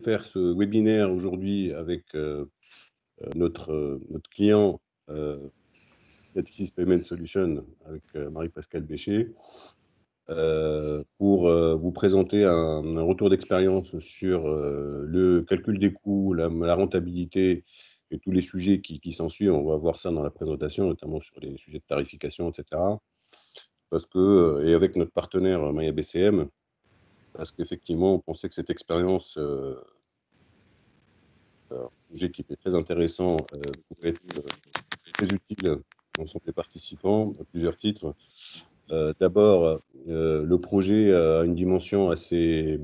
faire ce webinaire aujourd'hui avec notre client Natixis Payment Solution avec Marie-Pascale Bécher pour vous présenter un retour d'expérience sur le calcul des coûts, la rentabilité et tous les sujets qui s'ensuivent. On va voir ça dans la présentation, notamment sur les sujets de tarification, etc. Parce que, et avec notre partenaire MyABCM, parce qu'effectivement, on pensait que cette expérience, un sujet qui était très intéressant, pourrait être très utile à l'ensemble des participants à plusieurs titres. D'abord, le projet a une dimension assez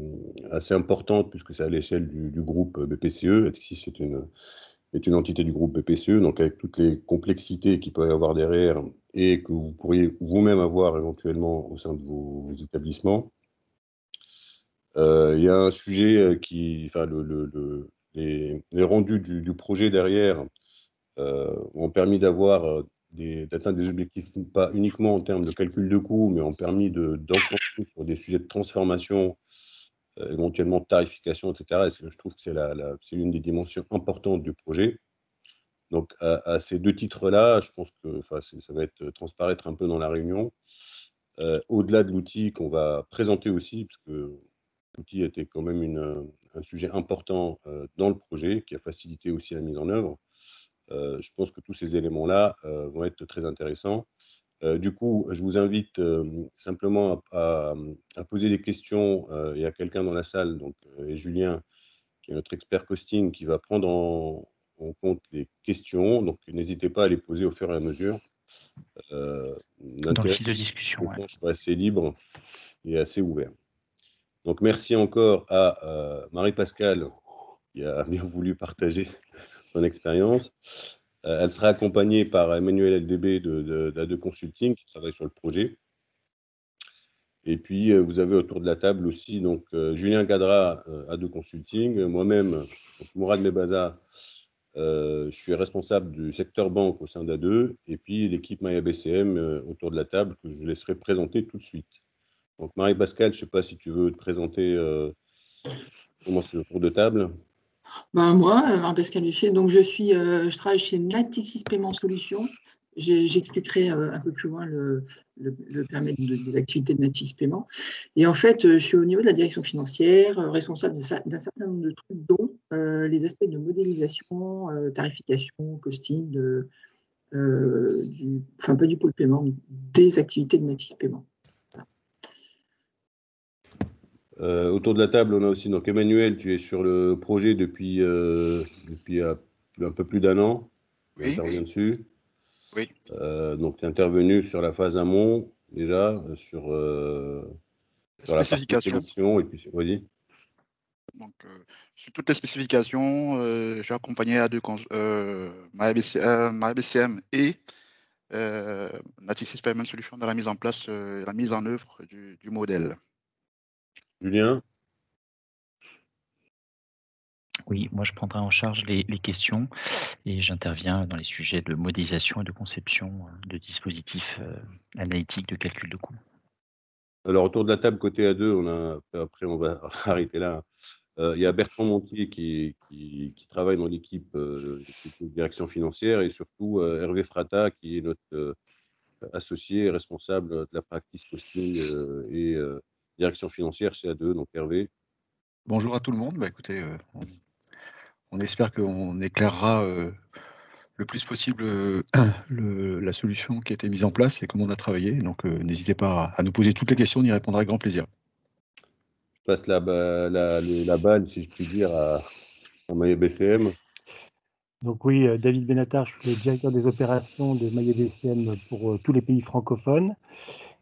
importante puisque c'est à l'échelle du groupe BPCE. Natixis est une entité du groupe BPCE, donc avec toutes les complexités qu'il peut y avoir derrière et que vous pourriez vous-même avoir éventuellement au sein de vos établissements. Il y a un sujet enfin, les rendus du projet derrière ont permis d'atteindre des objectifs, pas uniquement en termes de calcul de coûts, mais ont permis d'enclencher sur des sujets de transformation, éventuellement de tarification, etc. Et je trouve que c'est une des dimensions importantes du projet. Donc, à ces deux titres-là, je pense que ça va être transparaître un peu dans la réunion. Au-delà de l'outil qu'on va présenter aussi, parce que l'outil était quand même un sujet important dans le projet, qui a facilité aussi la mise en œuvre. Je pense que tous ces éléments-là vont être très intéressants. Du coup, je vous invite simplement à poser des questions. Il y a quelqu'un dans la salle, donc, et Julien, qui est notre expert costing, qui va prendre en compte les questions. Donc, n'hésitez pas à les poser au fur et à mesure. Dans le fil de discussion, ouais. Soit assez libre et assez ouvert. Donc, merci encore à Marie-Pascale, qui a bien voulu partager son expérience. Elle sera accompagnée par Emmanuel LDB d'A2 Consulting, qui travaille sur le projet. Et puis, vous avez autour de la table aussi donc, Julien Gadra, A2 Consulting, moi-même, Mourad Mebaza, je suis responsable du secteur banque au sein d'A2, et puis l'équipe MyABCM autour de la table, que je laisserai présenter tout de suite. Donc, Marie-Pascale, je ne sais pas si tu veux te présenter, commencer le tour de table. Ben moi, Marie-Pascale Bécher, donc je travaille chez Natixis Payment Solutions. J'expliquerai un peu plus loin le périmètre des activités de Natixis Payment. Et en fait, je suis au niveau de la direction financière, responsable d'un certain nombre de trucs, dont les aspects de modélisation, tarification, costing, enfin pas du pôle paiement, des activités de Natixis Payment. Autour de la table, on a aussi donc Emmanuel, tu es sur le projet depuis un peu plus d'un an. Tu interviens dessus. Oui. Donc, tu es intervenu sur la phase amont, déjà, sur la spécification, et puis, vas-y. Donc, sur toutes les spécifications, j'ai accompagné MyABCM et Natixis Payment Solutions dans la mise en place, la mise en œuvre du modèle. Julien? Oui, moi je prendrai en charge les questions et j'interviens dans les sujets de modélisation et de conception de dispositifs analytiques de calcul de coûts. Alors, autour de la table, côté A2, après on va arrêter là. Il y a Bertrand Montier qui travaille dans l'équipe de direction financière, et surtout Hervé Frata, qui est notre associé et responsable de la practice costing et direction financière chez A2. Donc, Hervé. Bonjour à tout le monde. Bah, écoutez, on espère qu'on éclairera le plus possible la solution qui a été mise en place et comment on a travaillé. Donc, n'hésitez pas à nous poser toutes les questions, on y répondra avec grand plaisir. Je passe la balle, si je puis dire, à MyABCM. Donc oui, David Benatar, je suis le directeur des opérations de MyABCM pour tous les pays francophones.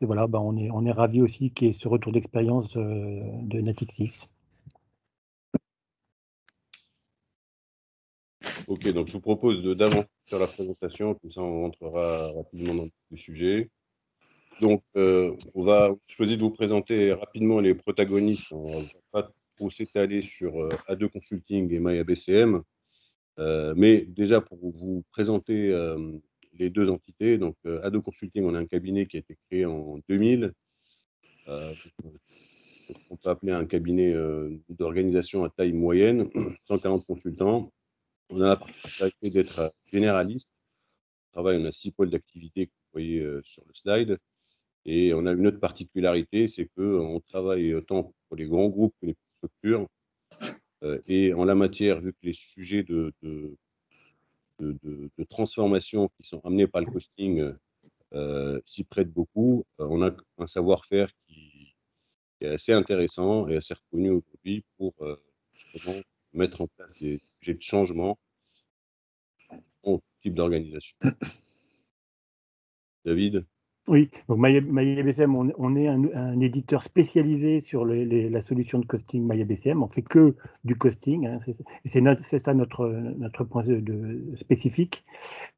Et voilà, on est ravis aussi qu'il y ait ce retour d'expérience de Natixis. Ok, donc je vous propose d'avancer sur la présentation, comme ça on rentrera rapidement dans le sujet. Donc, on va choisir de vous présenter rapidement les protagonistes. On ne va pas trop s'étaler sur A2 Consulting et MyABCM, mais déjà pour vous présenter les deux entités. Donc, A2 Consulting, on a un cabinet qui a été créé en 2000. on peut appeler un cabinet d'organisation à taille moyenne, 140 consultants. On a la particularité d'être généraliste. On a 6 pôles d'activité que vous voyez sur le slide. Et on a une autre particularité, c'est qu'on travaille autant pour les grands groupes que les petites structures. Et en la matière, vu que les sujets de transformation qui sont amenés par le costing s'y prêtent beaucoup, on a un savoir-faire qui est assez intéressant et assez reconnu aujourd'hui pour justement mettre en place des sujets de changement en type d'organisation. David? Oui, donc MyABCM, on est un éditeur spécialisé sur la solution de costing MyABCM. On fait que du costing, hein, c'est ça notre point spécifique.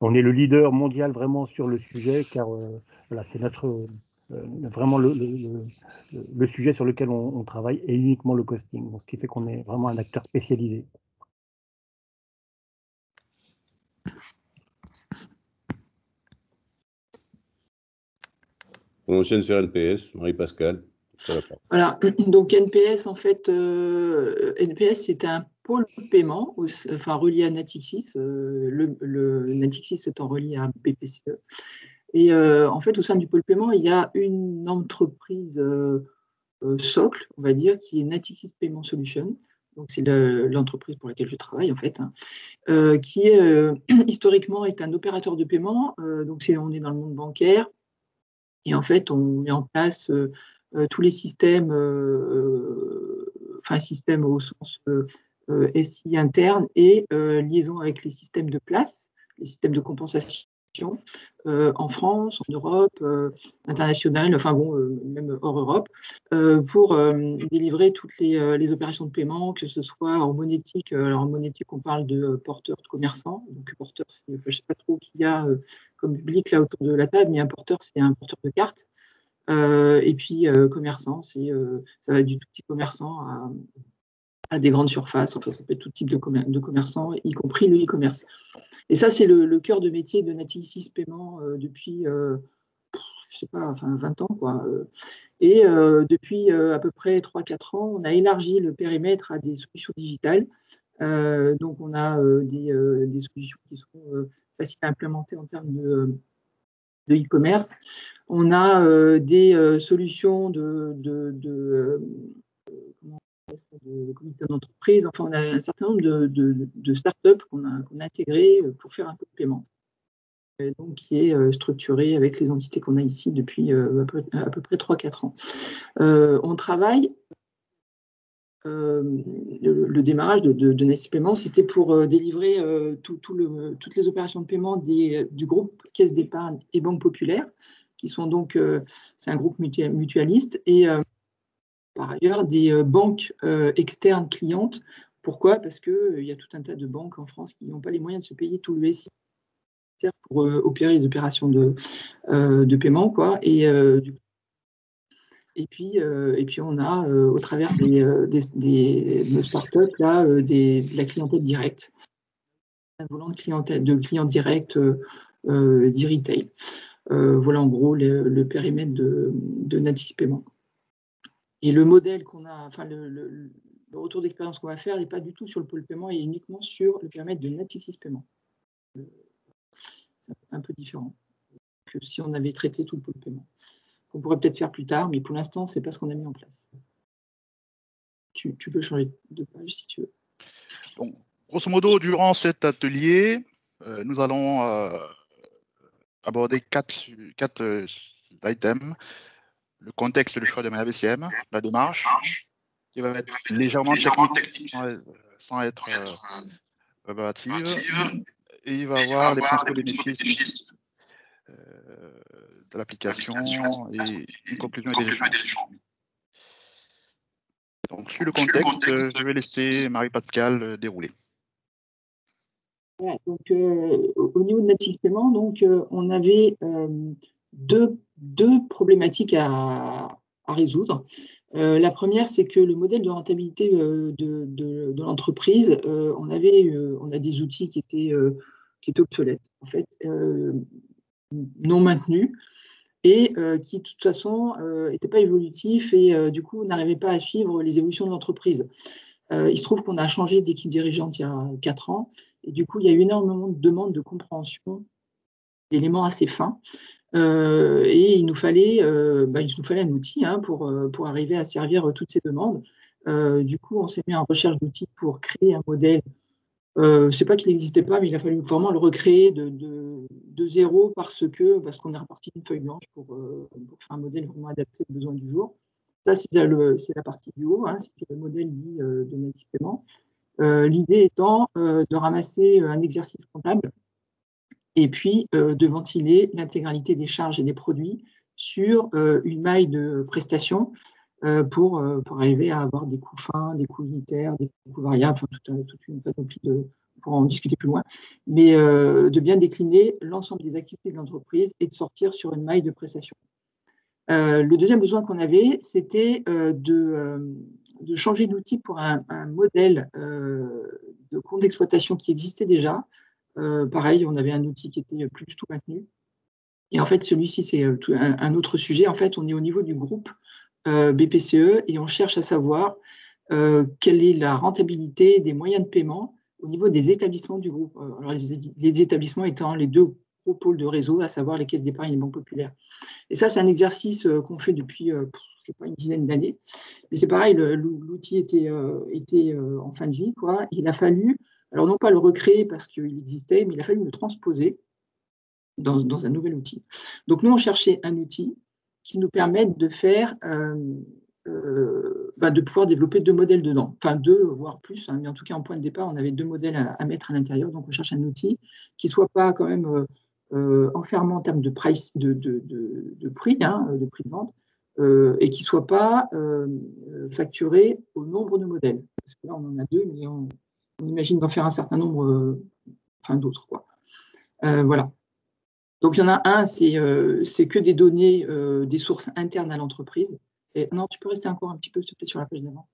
On est le leader mondial vraiment sur le sujet, car voilà, c'est vraiment le sujet sur lequel on travaille, et uniquement le costing. Donc, ce qui fait qu'on est vraiment un acteur spécialisé. On enchaîne sur NPS, Marie-Pascale. Voilà, donc NPS, en fait, NPS, c'est un pôle paiement, enfin relié à Natixis, le Natixis étant relié à BPCE. Et en fait, au sein du pôle paiement, il y a une entreprise socle, on va dire, qui est Natixis Payment Solutions. Donc, c'est l'entreprise pour laquelle je travaille, en fait, hein, qui est, historiquement est un opérateur de paiement. Donc, on est dans le monde bancaire. Et en fait, on met en place tous les systèmes, systèmes au sens SI interne et liaison avec les systèmes de place, les systèmes de compensation en France, en Europe, international, enfin bon, même hors Europe, pour délivrer toutes les opérations de paiement, que ce soit en monétique. Alors en monétique, on parle de porteurs, de commerçants. Donc porteur, je ne sais pas trop qui y a comme public là autour de la table, mais un porteur, c'est un porteur de carte. Et puis commerçant, ça va du tout petit commerçant à des grandes surfaces. Enfin, ça peut être tout type de commerçants, y compris le e-commerce. Et ça, c'est le cœur de métier de Natixis Paiement depuis, je sais pas, enfin 20 ans, quoi. Et depuis à peu près 3-4 ans, on a élargi le périmètre à des solutions digitales. Donc, on a des solutions qui sont faciles à implémenter en termes de e-commerce. On a des solutions de comité d'entreprise. Enfin, on a un certain nombre de startups qu'on a intégrées pour faire un peu de paiement. Donc, qui est structuré avec les entités qu'on a ici depuis à peu près 3-4 ans. On travaille. Le démarrage de Natixis Paiement, c'était pour délivrer toutes les opérations de paiement du groupe Caisse d'épargne et Banque Populaire, qui sont donc, c'est un groupe mutualiste, et par ailleurs des banques externes clientes. Pourquoi? Parce qu'il y a tout un tas de banques en France qui n'ont pas les moyens de se payer tout le SI pour opérer les opérations de paiement, quoi. Et puis, on a, au travers de nos startups, là, de la clientèle directe, un volant de clients directs d'e-retail. Voilà en gros le périmètre de Natixis Paiement. Et le modèle qu'on a, enfin le retour d'expérience qu'on va faire n'est pas du tout sur le pôle paiement, et uniquement sur le périmètre de Natixis Paiement. C'est un peu différent que si on avait traité tout le pôle paiement. On pourrait peut-être faire plus tard, mais pour l'instant, ce n'est pas ce qu'on a mis en place. Tu peux changer de page si tu veux. Donc, grosso modo, durant cet atelier, nous allons aborder quatre items. Le contexte de choix de MyABCM, la démarche, qui va être légèrement technique sans être rébarbative, et il va voir les principaux bénéfices de l'application et une conclusion et des échanges. Donc, sur le contexte, je vais laisser Marie-Pascale dérouler. Ouais, donc, au niveau de Natixis Paiement, donc, on avait deux problématiques à résoudre. La première, c'est que le modèle de rentabilité de l'entreprise, on a des outils qui étaient obsolètes, en fait, non maintenus. et qui, de toute façon, n'était pas évolutif et du coup, n'arrivait pas à suivre les évolutions de l'entreprise. Il se trouve qu'on a changé d'équipe dirigeante il y a 4 ans et du coup, il y a eu énormément de demandes de compréhension, d'éléments assez fins. Et il nous fallait un outil pour arriver à servir toutes ces demandes. Du coup, on s'est mis en recherche d'outils pour créer un modèle. C'est pas qu'il n'existait pas, mais il a fallu vraiment le recréer de zéro parce qu'on est reparti d'une feuille blanche pour faire un modèle vraiment adapté aux besoins du jour. Ça, c'est la partie du haut, c'est le modèle dit de Native Payment. L'idée étant de ramasser un exercice comptable et puis de ventiler l'intégralité des charges et des produits sur une maille de prestations pour arriver à avoir des coûts fins, des coûts unitaires, des coûts variables, enfin, toute une panoplie pour en discuter plus loin, mais de bien décliner l'ensemble des activités de l'entreprise et de sortir sur une maille de prestations. Le deuxième besoin qu'on avait, c'était de changer d'outil pour un modèle de compte d'exploitation qui existait déjà. Pareil, on avait un outil qui était plus tout maintenu. Et en fait, celui-ci, c'est un autre sujet. En fait, on est au niveau du groupe BPCE et on cherche à savoir quelle est la rentabilité des moyens de paiement au niveau des établissements du groupe. Alors, les établissements étant les deux gros pôles de réseau, à savoir les caisses d'épargne et les banques populaires. Et ça, c'est un exercice qu'on fait depuis, je sais pas, une dizaine d'années. Mais c'est pareil, l'outil était en fin de vie, quoi. Il a fallu, alors non pas le recréer parce qu'il existait, mais il a fallu le transposer dans un nouvel outil. Donc nous, on cherchait un outil qui nous permette de faire, de pouvoir développer 2 modèles dedans. Enfin 2, voire plus, mais en tout cas en point de départ, on avait 2 modèles à mettre à l'intérieur. Donc on cherche un outil qui ne soit pas quand même enfermant en termes de price, de prix, de prix de vente, et qui ne soit pas facturé au nombre de modèles. Parce que là, on en a 2, mais on imagine d'en faire un certain nombre, d'autres, quoi. Voilà. Donc, il y en a un, c'est que des données, des sources internes à l'entreprise. Et non, tu peux rester encore un petit peu, s'il te plaît, sur la page d'avant.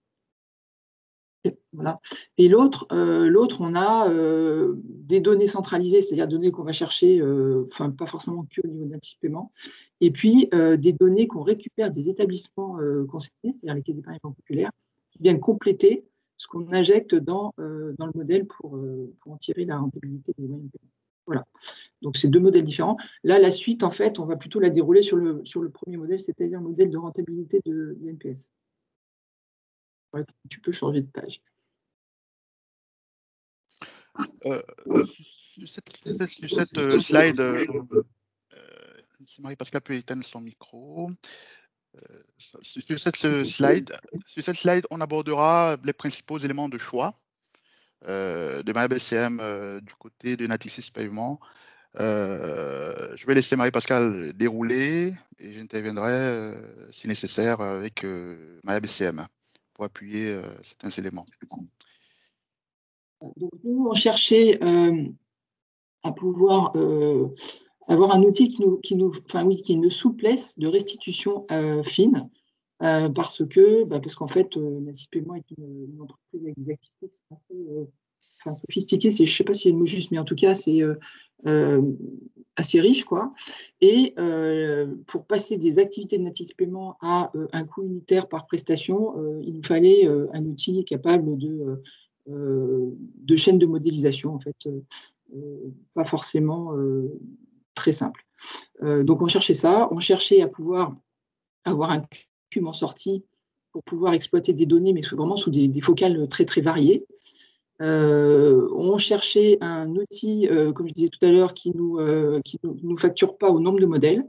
Et voilà. Et l'autre, on a des données centralisées, c'est-à-dire données qu'on va chercher, pas forcément que au niveau Native Payment. Et puis, des données qu'on récupère des établissements concernés, c'est-à-dire les caisses d'épargne populaires, qui viennent compléter ce qu'on injecte dans le modèle pour en tirer la rentabilité des moyens de paiement. Voilà. Donc, c'est 2 modèles différents. Là, la suite, en fait, on va plutôt la dérouler sur le premier modèle, c'est-à-dire le modèle de rentabilité de NPS. Voilà, tu peux changer de page. Sur cette slide, Marie-Pascale peut éteindre son micro. Sur cette slide, on abordera les principaux éléments de choix de MyBCM du côté de Natixis Paiement. Je vais laisser Marie-Pascale dérouler et j'interviendrai si nécessaire avec MyBCM pour appuyer certains éléments. Donc, nous, on cherchait à pouvoir avoir un outil qui ait une souplesse de restitution fine, parce qu'en fait, Native Payement est une entreprise avec des activités qui sont assez sophistiquées. Je ne sais pas si c'est le mot juste, mais en tout cas, c'est assez riche, quoi. Et pour passer des activités de Native Payment à un coût unitaire par prestation, il nous fallait un outil capable de chaîne de modélisation, en fait, pas forcément très simple. Donc on cherchait ça, on cherchait à pouvoir avoir un cube en sortie pour pouvoir exploiter des données, mais vraiment sous des focales très très variées. On cherchait un outil, comme je disais tout à l'heure, qui nous facture pas au nombre de modèles,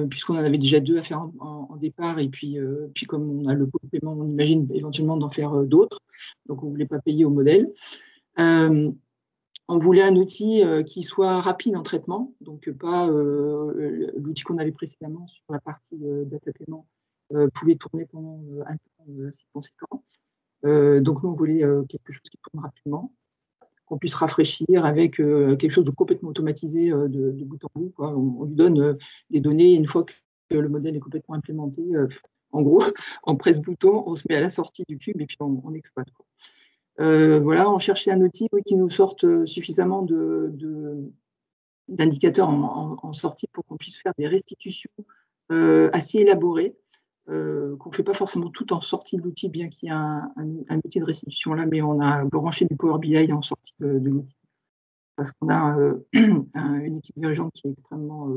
puisqu'on en avait déjà 2 à faire en départ, et puis comme on a le pot de paiement, on imagine éventuellement d'en faire d'autres, donc on ne voulait pas payer au modèle. On voulait un outil qui soit rapide en traitement, donc pas l'outil qu'on avait précédemment sur la partie data paiement pouvait tourner pendant un temps assez conséquent. Donc nous, on voulait quelque chose qui tourne rapidement, qu'on puisse rafraîchir avec quelque chose de complètement automatisé de bout en bout, quoi. On lui donne des données une fois que le modèle est complètement implémenté. En gros, on presse bouton, on se met à la sortie du cube et puis on exploite, quoi. Voilà, on cherchait un outil qui nous sorte suffisamment d'indicateurs en sortie pour qu'on puisse faire des restitutions assez élaborées, qu'on ne fait pas forcément tout en sortie de l'outil, bien qu'il y ait un outil de restitution là, mais on a branché du Power BI en sortie de l'outil. Parce qu'on a une équipe dirigeante qui est extrêmement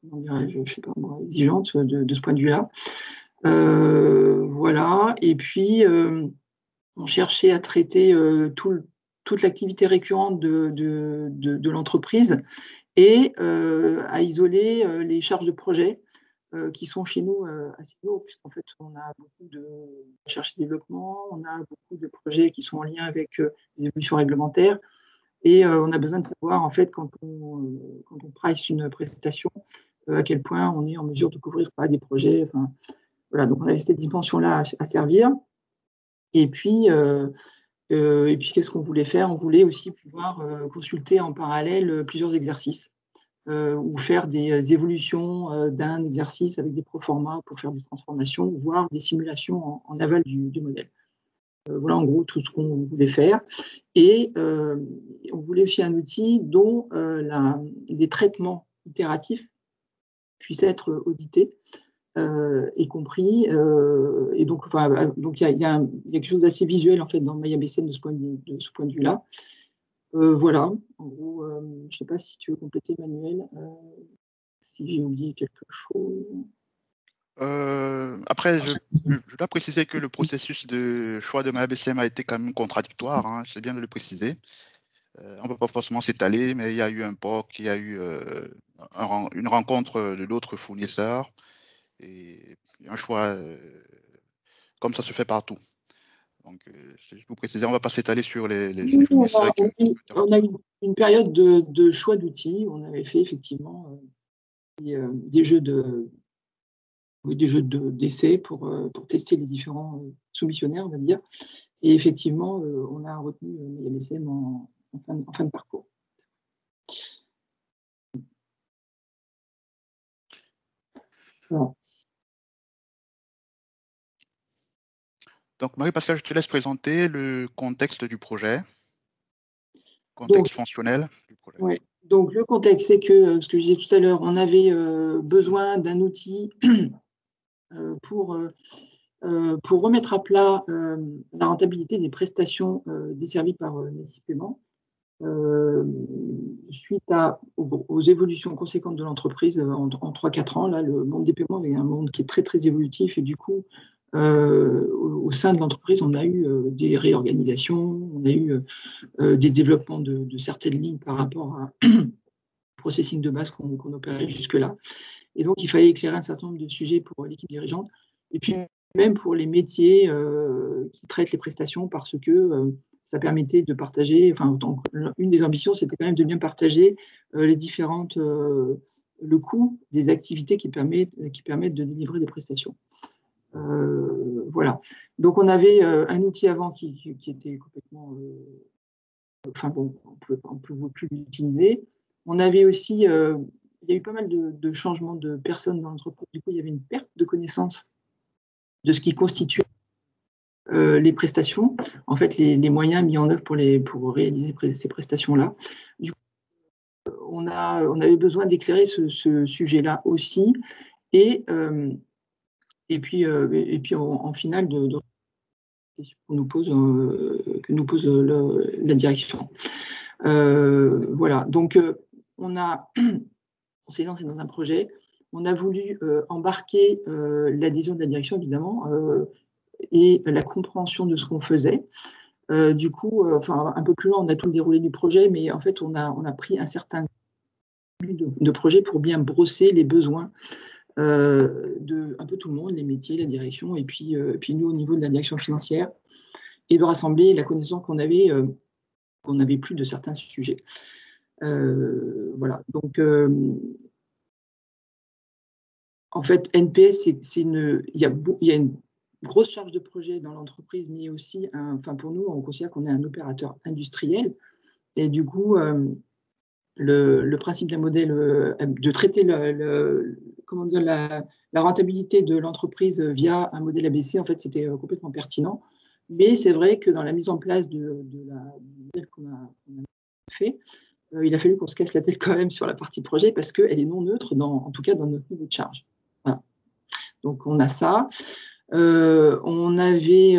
comment dirais-je, je sais pas moi, exigeante de ce point de vue-là. Voilà. Et puis, on cherchait à traiter toute l'activité récurrente de l'entreprise et à isoler les charges de projet qui sont chez nous assez lourds, puisqu'en fait, on a beaucoup de recherche et développement, on a beaucoup de projets qui sont en lien avec les évolutions réglementaires. Et on a besoin de savoir, en fait, quand on price une prestation, à quel point on est en mesure de couvrir des projets. Enfin, voilà, donc on avait cette dimension-là à servir. Et puis qu'est-ce qu'on voulait faire? On voulait aussi pouvoir consulter en parallèle plusieurs exercices ou faire des évolutions d'un exercice avec des proformas pour faire des transformations, voire des simulations en aval du modèle. Voilà en gros tout ce qu'on voulait faire. Et on voulait aussi un outil dont les traitements itératifs puissent être audités et compris. Et donc, il y a quelque chose d'assez visuel en fait dans MyABCN de ce point de vue-là. Voilà, en gros, je ne sais pas si tu veux compléter, Manuel, si j'ai oublié quelque chose. Après, je dois préciser que le processus de choix de MyABCM a été quand même contradictoire, hein, c'est bien de le préciser. On ne peut pas forcément s'étaler, mais il y a eu un POC, il y a eu une rencontre de d'autres fournisseurs et un choix comme ça se fait partout. Donc, je vous préciser, on ne va pas s'étaler sur les fournisseurs. On a eu une période de choix d'outils. On avait fait effectivement des jeux d'essai pour tester les différents soumissionnaires, on va dire. Et effectivement, on a retenu MyABCM en fin de parcours. Voilà. Donc, Marie-Pascale, je te laisse présenter le contexte du projet, contexte fonctionnel du projet. Ouais. Donc, le contexte, c'est que, ce que je disais tout à l'heure, on avait besoin d'un outil pour remettre à plat la rentabilité des prestations desservies par Natis Paiement. Suite aux évolutions conséquentes de l'entreprise en 3-4 ans, là, le monde des paiements est un monde qui est très, très évolutif et du coup, au sein de l'entreprise, on a eu des réorganisations, on a eu des développements de certaines lignes par rapport à processing de base qu'on opérait jusque-là. Et donc, il fallait éclairer un certain nombre de sujets pour l'équipe dirigeante et puis même pour les métiers qui traitent les prestations parce que ça permettait de partager, enfin, une des ambitions, c'était quand même de bien partager les différentes, le coût des activités qui permettent de délivrer des prestations. Voilà. Donc, on avait un outil avant qui était complètement, enfin bon, on ne pouvait plus l'utiliser. On avait aussi, il y a eu pas mal de changements de personnes dans l'entreprise. Du coup, il y avait une perte de connaissance de ce qui constituait les prestations, en fait, les moyens mis en œuvre pour réaliser ces prestations-là. Du coup, on avait besoin d'éclairer ce sujet-là aussi, et puis en finale de questions que nous pose la direction. Voilà. Donc, on s'est lancé dans un projet. On a voulu embarquer l'adhésion de la direction, évidemment, et la compréhension de ce qu'on faisait. Du coup, un peu plus loin, on a tout le déroulé du projet, mais en fait, on a pris un certain de projet pour bien brosser les besoins de un peu tout le monde, les métiers, la direction, et puis nous, au niveau de la direction financière, et de rassembler la connaissance qu'on n'avait plus de certains sujets. Voilà. Donc, en fait, NPS, il y a une grosse charge de projet dans l'entreprise, mais aussi, pour nous, on considère qu'on est un opérateur industriel. Et du coup, le principe d'un modèle, de traiter la rentabilité de l'entreprise via un modèle ABC, en fait, c'était complètement pertinent. Mais c'est vrai que dans la mise en place du modèle qu'on a fait, il a fallu qu'on se casse la tête quand même sur la partie projet parce qu'elle est non neutre, en tout cas dans notre niveau de charge. Voilà. Donc, on a ça. On avait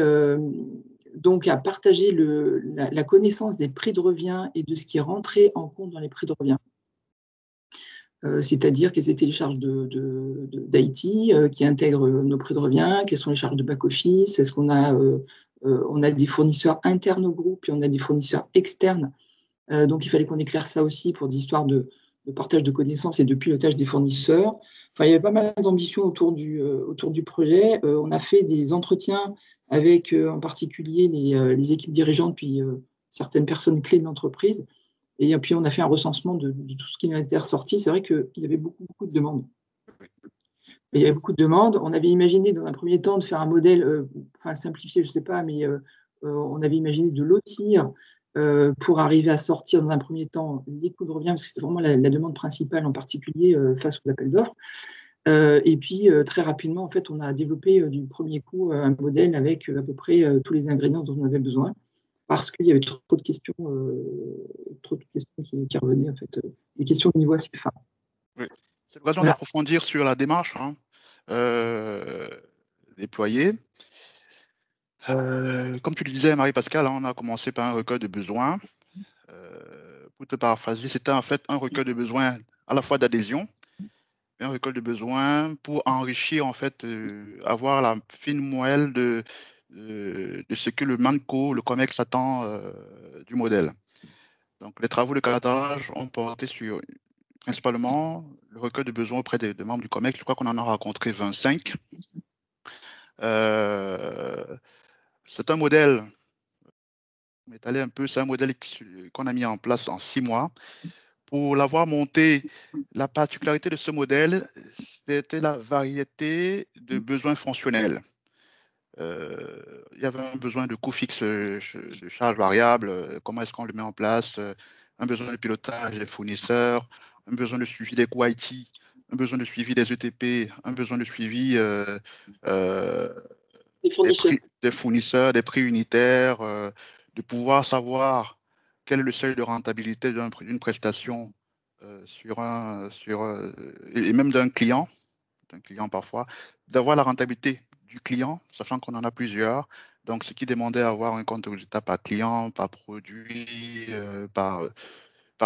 donc à partager la connaissance des prix de revient et de ce qui est rentré en compte dans les prix de revient. C'est-à-dire quelles étaient les charges d'IT qui intègrent nos prix de revient, quelles sont les charges de back-office, est-ce qu'on a, on a des fournisseurs internes au groupe et on a des fournisseurs externes. Donc, il fallait qu'on éclaire ça aussi pour des histoires de partage de connaissances et de pilotage des fournisseurs. Enfin, il y avait pas mal d'ambition autour du projet. On a fait des entretiens avec en particulier les équipes dirigeantes puis certaines personnes clés de l'entreprise. Et puis, on a fait un recensement de tout ce qui nous a été ressorti. C'est vrai qu'il y avait beaucoup de demandes. Il y avait beaucoup de demandes. On avait imaginé dans un premier temps de faire un modèle, enfin simplifié, je ne sais pas, mais on avait imaginé de lotir pour arriver à sortir dans un premier temps les coûts de revient, parce que c'était vraiment la demande principale, en particulier face aux appels d'offres. Et puis, très rapidement, en fait, on a développé du premier coup un modèle avec à peu près tous les ingrédients dont on avait besoin, parce qu'il y avait trop de questions qui revenaient, en fait, des questions de niveau assez fin. Oui. C'est l'occasion Voilà. d'approfondir sur la démarche déployée. Comme tu le disais, Marie-Pascale, on a commencé par un recueil de besoins. Pour te paraphraser, c'était en fait un recueil de besoins à la fois d'adhésion, mais un recueil de besoins pour enrichir, en fait, avoir la fine moelle de ce que le MANCO, le COMEX attend du modèle. Donc, les travaux de cadrage ont porté sur principalement le recueil de besoins auprès des membres du COMEX. Je crois qu'on en a rencontré 25. C'est un modèle, on est allé un peu, c'est un modèle qu'on a mis en place en 6 mois. Pour l'avoir monté, la particularité de ce modèle, c'était la variété de besoins fonctionnels. Il y avait un besoin de coût fixe de charge variable, comment est-ce qu'on le met en place, un besoin de pilotage des fournisseurs, un besoin de suivi des coûts IT, un besoin de suivi des ETP, un besoin de suivi des fournisseurs, des prix unitaires, de pouvoir savoir quel est le seuil de rentabilité d'une prestation et même d'un client parfois, d'avoir la rentabilité du client, sachant qu'on en a plusieurs. Donc, ce qui demandait à avoir un compte de résultat par client, par produit, par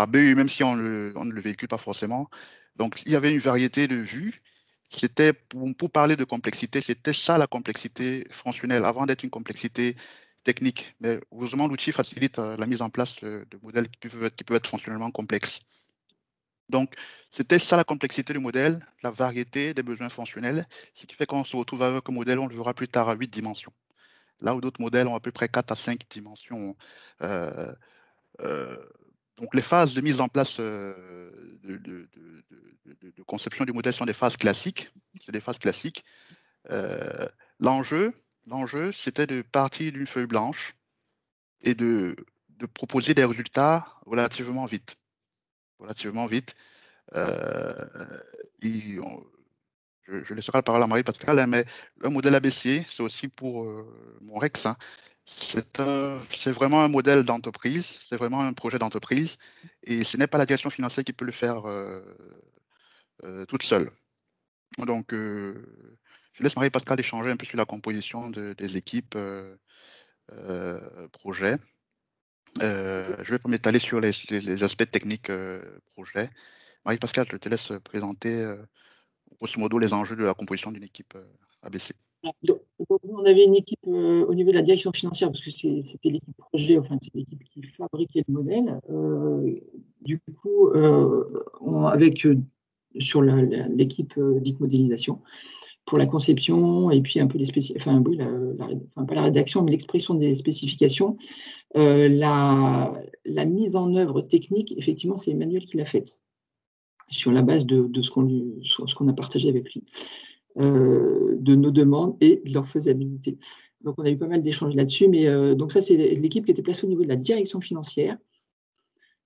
BU, même si on ne le véhicule pas forcément. Donc, il y avait une variété de vues. C'était, pour parler de complexité, c'était ça la complexité fonctionnelle, avant d'être une complexité technique. Mais heureusement, l'outil facilite la mise en place de modèles qui peuvent être fonctionnellement complexes. Donc, c'était ça la complexité du modèle, la variété des besoins fonctionnels, ce qui fait qu'on se retrouve avec un modèle, on le verra plus tard, à 8 dimensions. Là où d'autres modèles ont à peu près 4 à 5 dimensions. Euh, euh, donc, les phases de mise en place de conception du modèle sont des phases classiques. C'est des phases classiques. L'enjeu, c'était de partir d'une feuille blanche et de proposer des résultats relativement vite. Relativement vite. Je laisserai la parole à Marie-Pascale, hein, mais le modèle ABC, c'est aussi pour mon Rex. Hein. C'est vraiment un modèle d'entreprise, c'est vraiment un projet d'entreprise, et ce n'est pas la direction financière qui peut le faire toute seule. Donc, je laisse Marie-Pascale échanger un peu sur la composition des équipes projet. Je ne vais pas m'étaler sur les aspects techniques projet. Marie-Pascale, je te laisse présenter grosso modo les enjeux de la composition d'une équipe ABC. Donc, on avait une équipe au niveau de la direction financière, parce que c'était l'équipe projet, enfin, c'est l'équipe qui fabriquait le modèle. Du coup, avec sur l'équipe dite modélisation, pour la conception et puis un peu les spécifications, enfin, oui, pas la rédaction, mais l'expression des spécifications, la mise en œuvre technique, effectivement, c'est Emmanuel qui l'a faite, sur la base de ce qu'on a partagé avec lui. De nos demandes et de leur faisabilité. Donc, on a eu pas mal d'échanges là-dessus, mais donc ça, c'est l'équipe qui était placée au niveau de la direction financière.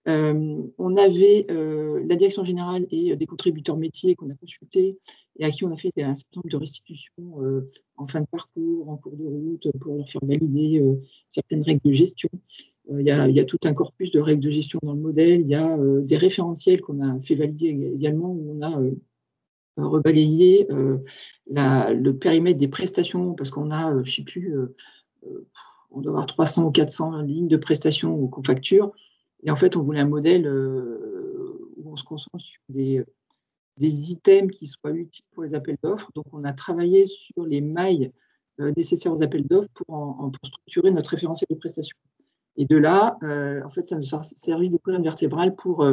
On avait la direction générale et des contributeurs métiers qu'on a consultés et à qui on a fait un certain nombre de restitutions en fin de parcours, en cours de route, pour leur faire valider certaines règles de gestion. Il y a tout un corpus de règles de gestion dans le modèle. Il y a des référentiels qu'on a fait valider également, où on a rebalayé le périmètre des prestations, parce qu'on a, je ne sais plus, on doit avoir 300 ou 400 lignes de prestations qu'on facture. Et en fait, on voulait un modèle où on se concentre sur des items qui soient utiles pour les appels d'offres. Donc, on a travaillé sur les mailles nécessaires aux appels d'offres pour structurer notre référentiel de prestations. Et de là, en fait, ça nous a servi de colonne vertébrale pour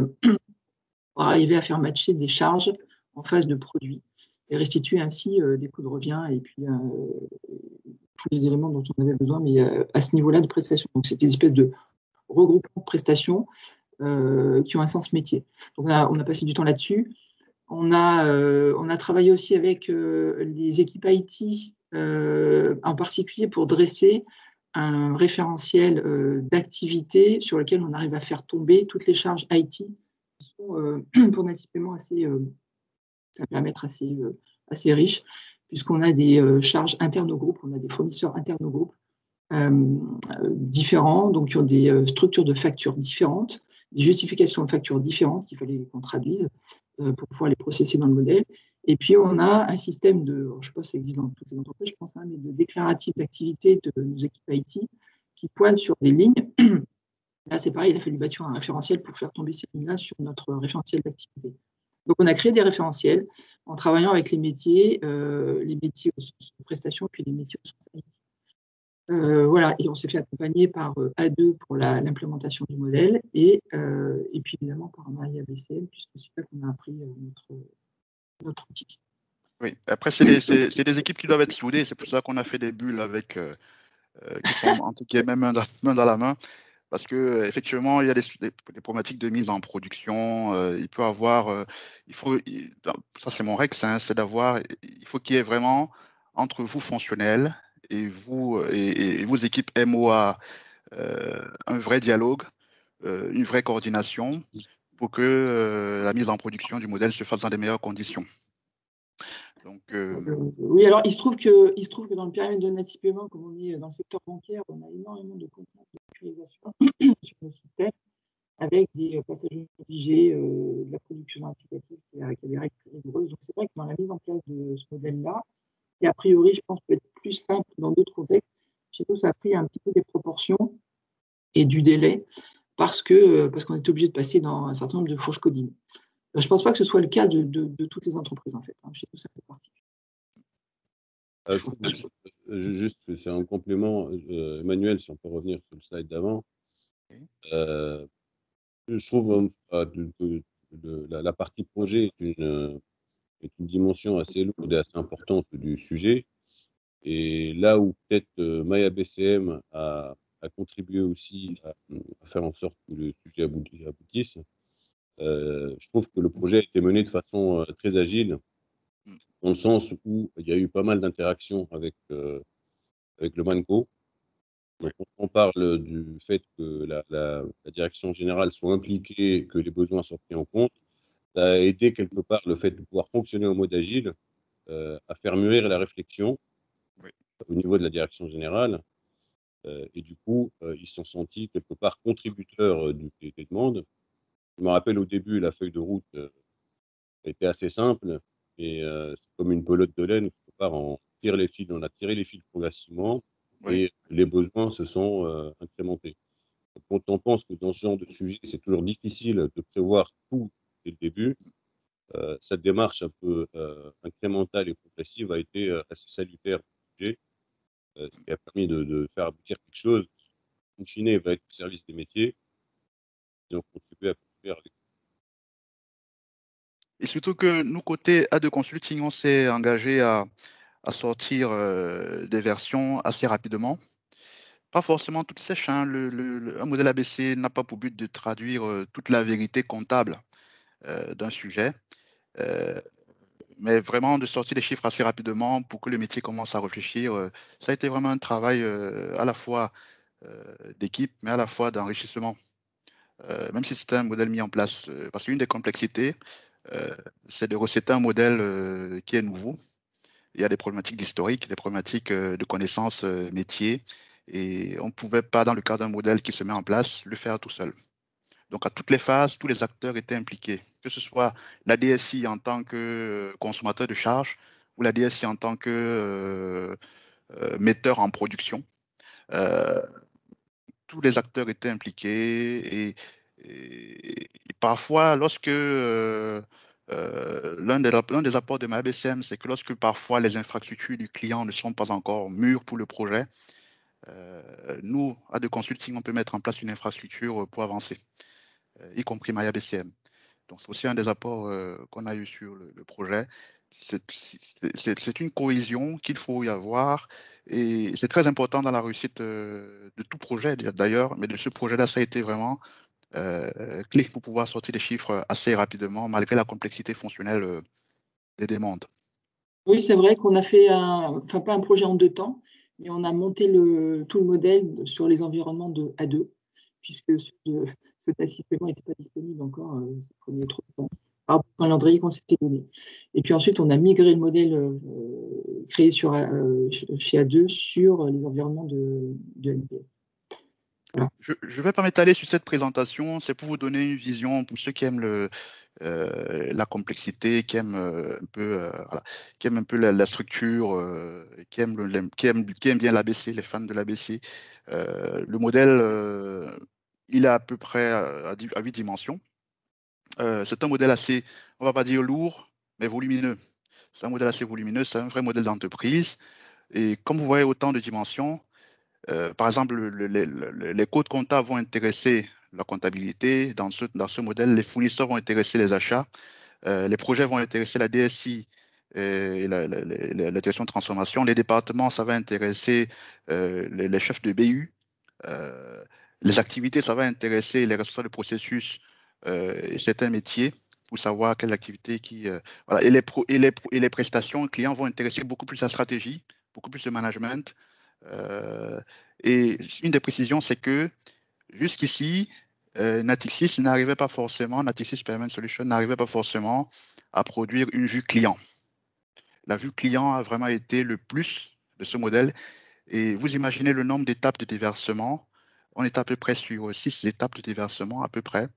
arriver à faire matcher des charges en phase de produit et restituer ainsi des coûts de revient et puis tous les éléments dont on avait besoin, mais à ce niveau-là de prestations. Donc, c'est des espèces de regroupements de prestations qui ont un sens métier. Donc, on a passé du temps là-dessus. On a travaillé aussi avec les équipes IT, en particulier pour dresser un référentiel d'activité sur lequel on arrive à faire tomber toutes les charges IT qui sont pour Natif Paiement assez riche, puisqu'on a des charges internes au groupe, on a des fournisseurs internes au groupe différents, donc qui ont des structures de factures différentes, des justifications de factures différentes qu'il fallait qu'on traduise pour pouvoir les processer dans le modèle. Et puis, on a un système je ne sais pas si ça existe dans toutes les entreprises, je pense, mais de déclaratif d'activité de nos équipes IT qui pointent sur des lignes. Là, c'est pareil, il a fallu bâtir un référentiel pour faire tomber ces lignes-là sur notre référentiel d'activité. Donc, on a créé des référentiels en travaillant avec les métiers au sens de prestation, puis les métiers au sens IT. Voilà, et on s'est fait accompagner par A2 pour l'implémentation du modèle et puis évidemment par MyABCM, puisque c'est là qu'on a appris notre outil. Oui, après, c'est des équipes qui doivent être soudées. C'est pour ça qu'on a fait des bulles avec, qui sont entre guillemets main dans la main. Parce que effectivement, il y a des problématiques de mise en production. Il peut avoir, ça c'est mon Rex, hein, c'est d'avoir, il faut qu'il y ait vraiment entre vous fonctionnels et vous et vos équipes MOA un vrai dialogue, une vraie coordination pour que la mise en production du modèle se fasse dans les meilleures conditions. Donc, oui, alors il se trouve que dans le périmètre de Natif Paiement, comme on est dans le secteur bancaire, on a énormément de contraintes de sécurisation sur nos systèmes, avec des passages obligés, de la production applicative qui a des règles très rigoureuses. Donc c'est vrai que dans la mise en place de ce modèle-là, qui a priori, je pense, peut être plus simple dans d'autres contextes, chez nous, ça a pris un petit peu des proportions et du délai parce qu'on est obligé de passer dans un certain nombre de fourches codines. Je ne pense pas que ce soit le cas de toutes les entreprises, en fait. Chez nous, ça fait partie. Juste, c'est un complément. Emmanuel, si on peut revenir sur le slide d'avant. Je trouve que la partie projet est une dimension assez lourde et assez importante du sujet. Et là où peut-être MyABCM a contribué aussi à faire en sorte que le sujet aboutisse, je trouve que le projet a été mené de façon très agile, dans le sens où il y a eu pas mal d'interactions avec le MANCO. Donc, on parle du fait que la direction générale soit impliquée, que les besoins soient pris en compte. Ça a aidé quelque part le fait de pouvoir fonctionner en mode agile à faire mûrir la réflexion au niveau de la direction générale. Et du coup, ils se sont sentis quelque part contributeurs des demandes. Je me rappelle au début, la feuille de route était assez simple, et c'est comme une pelote de laine, quelque part, on a tiré les fils progressivement, et les besoins se sont incrémentés. Quand on pense que dans ce genre de sujet, c'est toujours difficile de prévoir tout dès le début, cette démarche un peu incrémentale et progressive a été assez salutaire pour le sujet, ce qui a permis de faire aboutir quelque chose qui, in fine, va être au service des métiers qui ont contribué à construire avec. Et surtout que nous, côté A2 Consulting, on s'est engagé à sortir des versions assez rapidement. Pas forcément toutes sèches. Hein. Un modèle ABC n'a pas pour but de traduire toute la vérité comptable d'un sujet, mais vraiment de sortir des chiffres assez rapidement pour que le métier commence à réfléchir. Ça a été vraiment un travail à la fois d'équipe, mais à la fois d'enrichissement, même si c'était un modèle mis en place. Parce qu'une des complexités, c'est de recéter un modèle qui est nouveau. Il y a des problématiques d'historique, des problématiques de connaissances métiers, Et on ne pouvait pas, dans le cadre d'un modèle qui se met en place, le faire tout seul. Donc, à toutes les phases, tous les acteurs étaient impliqués, que ce soit la DSI en tant que consommateur de charge ou la DSI en tant que metteur en production. Tous les acteurs étaient impliqués et parfois, lorsque l'un des apports de MyBCM, c'est que lorsque parfois les infrastructures du client ne sont pas encore mûres pour le projet, nous, à De Consulting, on peut mettre en place une infrastructure pour avancer, y compris MyBCM. Donc, c'est aussi un des apports qu'on a eu sur le projet. C'est une cohésion qu'il faut y avoir et c'est très important dans la réussite de tout projet d'ailleurs, mais de ce projet-là, ça a été vraiment clé pour pouvoir sortir des chiffres assez rapidement malgré la complexité fonctionnelle des demandes. Oui, c'est vrai qu'on a fait enfin pas un projet en 2 temps, mais on a monté tout le modèle sur les environnements de A2, puisque ce assistement n'était pas disponible encore, ça prenait trop de temps, par rapport au calendrier qu'on s'était donné. Et puis ensuite, on a migré le modèle créé chez A2 sur les environnements de NPS. Voilà. Je ne vais pas m'étaler sur cette présentation, c'est pour vous donner une vision pour ceux qui aiment la complexité, qui aiment un peu la structure, qui aiment bien l'ABC, les fans de l'ABC. Le modèle, il est à peu près à 8 dimensions. C'est un modèle assez, on ne va pas dire lourd, mais volumineux. C'est un modèle assez volumineux, c'est un vrai modèle d'entreprise. Et comme vous voyez autant de dimensions, par exemple, les codes comptables vont intéresser la comptabilité. Dans ce modèle, les fournisseurs vont intéresser les achats. Les projets vont intéresser la DSI et la direction de transformation. Les départements, ça va intéresser les chefs de BU. Les activités, ça va intéresser les responsables de processus et certains métiers pour savoir quelle activité qui... voilà. Et les prestations clients vont intéresser beaucoup plus la stratégie, beaucoup plus le management. Et une des précisions, c'est que jusqu'ici, Natixis Payment Solution n'arrivait pas forcément à produire une vue client. La vue client a vraiment été le plus de ce modèle. Et vous imaginez le nombre d'étapes de déversement. On est à peu près sur 6 étapes de déversement à peu près.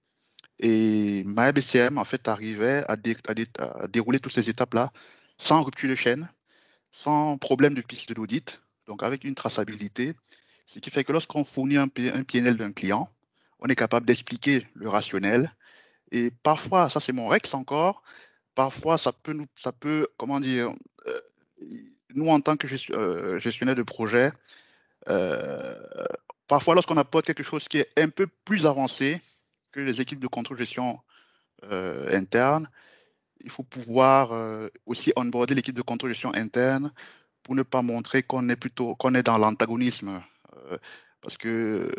Et MyBCM, en fait, arrivait à dérouler toutes ces étapes-là sans rupture de chaîne, sans problème de piste d'audit, donc avec une traçabilité, ce qui fait que lorsqu'on fournit un PNL d'un client, on est capable d'expliquer le rationnel. Et parfois, ça c'est mon Rex encore, parfois ça peut comment dire, nous en tant que gestionnaire de projet, parfois lorsqu'on apporte quelque chose qui est un peu plus avancé que les équipes de contrôle-gestion internes, il faut pouvoir aussi onboarder l'équipe de contrôle-gestion interne pour ne pas montrer qu'on est dans l'antagonisme. Parce que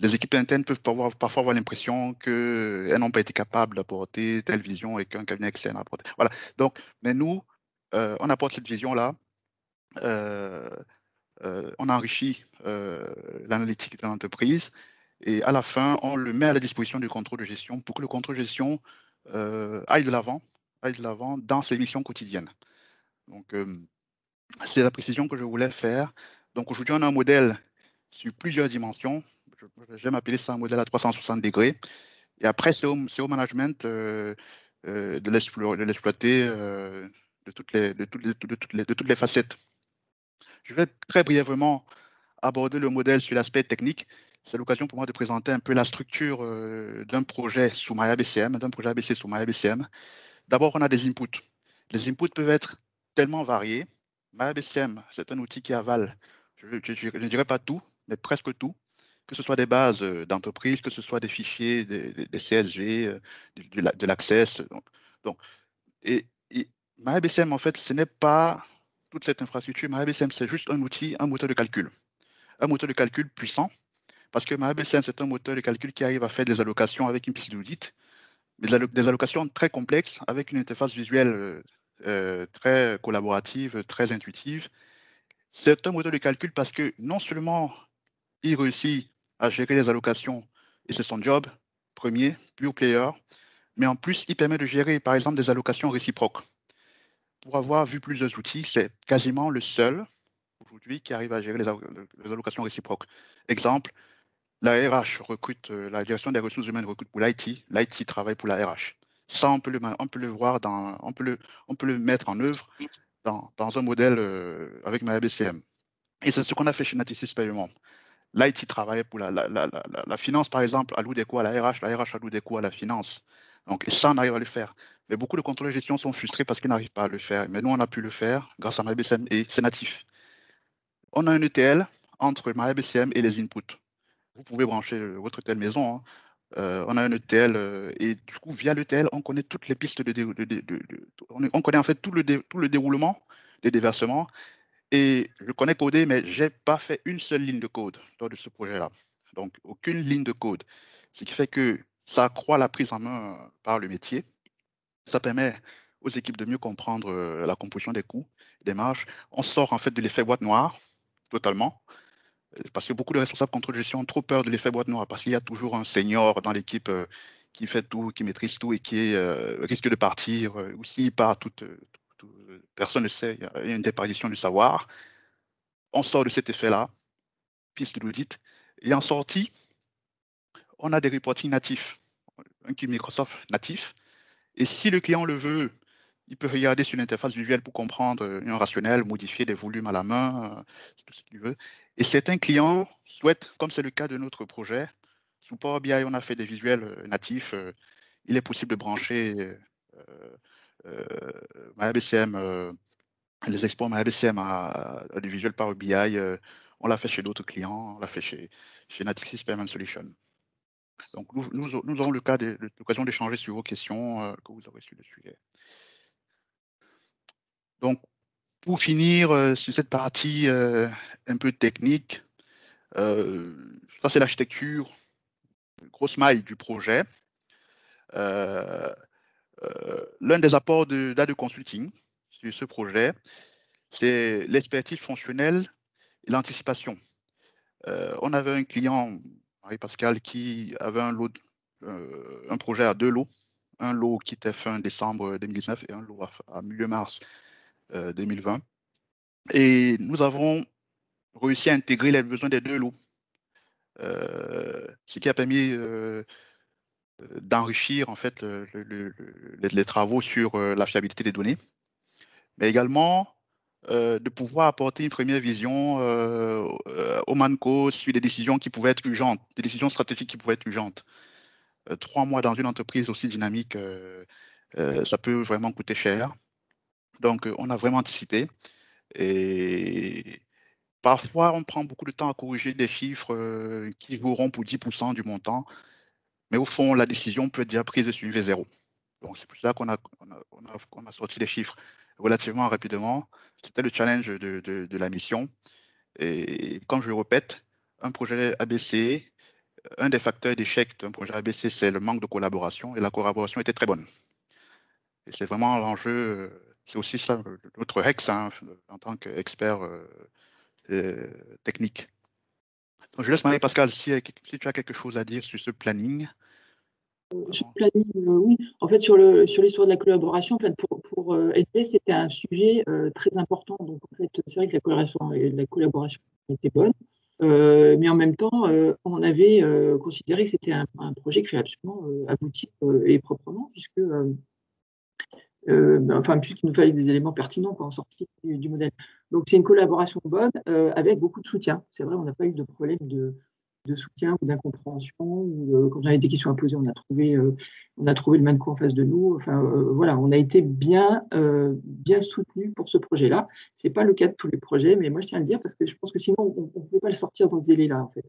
les équipes internes peuvent parfois avoir l'impression qu'elles n'ont pas été capables d'apporter telle vision et qu'un cabinet externe a apporté. Voilà. Donc, mais nous, on apporte cette vision-là. On enrichit l'analytique de l'entreprise et à la fin, on le met à la disposition du contrôle de gestion pour que le contrôle de gestion aille de l'avant dans ses missions quotidiennes. Donc, c'est la précision que je voulais faire. Donc, aujourd'hui, on a un modèle sur plusieurs dimensions. J'aime appeler ça un modèle à 360 degrés. Et après, c'est au management de l'exploiter de toutes les facettes. Je vais très brièvement aborder le modèle sur l'aspect technique. C'est l'occasion pour moi de présenter un peu la structure d'un projet sous MyABCM, d'un projet ABC sous MyABCM. D'abord, on a des inputs. Les inputs peuvent être tellement variés. MyABCM, c'est un outil qui avale, je ne dirais pas tout, mais presque tout, que ce soit des bases d'entreprise, que ce soit des fichiers, des CSV, de l'Access. Et MyABCM, en fait, ce n'est pas toute cette infrastructure. MyABCM, c'est juste un outil, un moteur de calcul. Un moteur de calcul puissant, parce que MyABCM, c'est un moteur de calcul qui arrive à faire des allocations avec une piste d'audit, des allocations très complexes avec une interface visuelle très collaborative, très intuitive. C'est un moteur de calcul parce que non seulement il réussit à gérer les allocations, et c'est son job premier, pure player, mais en plus, il permet de gérer, par exemple, des allocations réciproques. Pour avoir vu plusieurs outils, c'est quasiment le seul aujourd'hui qui arrive à gérer les allocations réciproques. Exemple, la RH recrute, la direction des ressources humaines recrute pour l'IT travaille pour la RH. Ça, on peut le voir on peut le mettre en œuvre dans un modèle avec MyABCM. Et c'est ce qu'on a fait chez Natixis Paiement. L'IT travaillait pour la finance, par exemple, alloue des coûts à la RH alloue des coûts à la finance. Donc, ça, on arrive à le faire. Mais beaucoup de contrôleurs de gestion sont frustrés parce qu'ils n'arrivent pas à le faire. Mais nous, on a pu le faire grâce à MyABCM et c'est natif. On a un ETL entre MyABCM et les inputs. Vous pouvez brancher votre ETL maison. Hein. On a un ETL et du coup, via l'ETL, on connaît toutes les pistes on connaît en fait tout le déroulement des déversements. Et je connais coder, mais je n'ai pas fait une seule ligne de code lors de ce projet-là. Donc, aucune ligne de code. Ce qui fait que ça accroît la prise en main par le métier. Ça permet aux équipes de mieux comprendre la composition des coûts, des marges. On sort en fait de l'effet boîte noire, totalement. Parce que beaucoup de responsables contrôle de gestion ont trop peur de l'effet boîte noire, parce qu'il y a toujours un senior dans l'équipe qui fait tout, qui maîtrise tout et qui risque de partir. Ou s'il part, personne ne sait, il y a une déperdition du savoir. On sort de cet effet-là, piste d'audit, et en sortie, on a des reporting natifs, un qui est Microsoft natif, et si le client le veut, il peut regarder sur l'interface visuelle pour comprendre un rationnel, modifier des volumes à la main, tout ce qu'il veut. Et certains clients souhaitent, comme c'est le cas de notre projet, sous Power BI, on a fait des visuels natifs, il est possible de brancher MyABCM, les exports MyABCM à du visuel Power BI, on l'a fait chez d'autres clients, on l'a fait chez Natixis Payment Solutions. Donc, nous aurons l'occasion d'échanger sur vos questions que vous aurez sur le sujet. Donc, pour finir sur cette partie un peu technique, ça c'est l'architecture, grosse maille du projet. L'un des apports d'ADE Consulting sur ce projet, c'est l'expertise fonctionnelle et l'anticipation. On avait un client, Marie-Pascale, qui avait un projet à 2 lots. Un lot qui était fin décembre 2019 et un lot à milieu mars 2020. Et nous avons réussi à intégrer les besoins des 2 lots. Ce qui a permis d'enrichir en fait les travaux sur la fiabilité des données, mais également de pouvoir apporter une première vision au ManCo sur des décisions qui pouvaient être urgentes, des décisions stratégiques qui pouvaient être urgentes. 3 mois dans une entreprise aussi dynamique, ça peut vraiment coûter cher. Donc, on a vraiment anticipé. Et parfois, on prend beaucoup de temps à corriger des chiffres qui vauront pour 10% du montant. Mais au fond, la décision peut être déjà prise sur une V0. Donc, c'est pour ça qu'on a sorti les chiffres relativement rapidement. C'était le challenge de la mission. Et comme je le répète, un projet ABC, un des facteurs d'échec d'un projet ABC, c'est le manque de collaboration. Et la collaboration était très bonne. Et c'est vraiment l'enjeu, c'est aussi ça, notre REX, hein, en tant qu'expert technique. Donc, je laisse Marie-Pascale si tu as quelque chose à dire sur ce planning. Sur le planning, oui. En fait, sur l'histoire de la collaboration, en fait, pour NP, c'était un sujet très important. Donc, en fait, c'est vrai que la collaboration était bonne. Mais en même temps, on avait considéré que c'était un projet qui fallait absolument aboutir et proprement, puisqu'il nous fallait des éléments pertinents en sortie du modèle. Donc, c'est une collaboration bonne avec beaucoup de soutien. C'est vrai, on n'a pas eu de problème de soutien ou d'incompréhension. Quand on avait des questions à poser, on a trouvé le ManCo en face de nous. Enfin, voilà, on a été bien soutenus pour ce projet-là. Ce n'est pas le cas de tous les projets, mais moi, je tiens à le dire parce que je pense que sinon, on ne pouvait pas le sortir dans ce délai-là, en fait.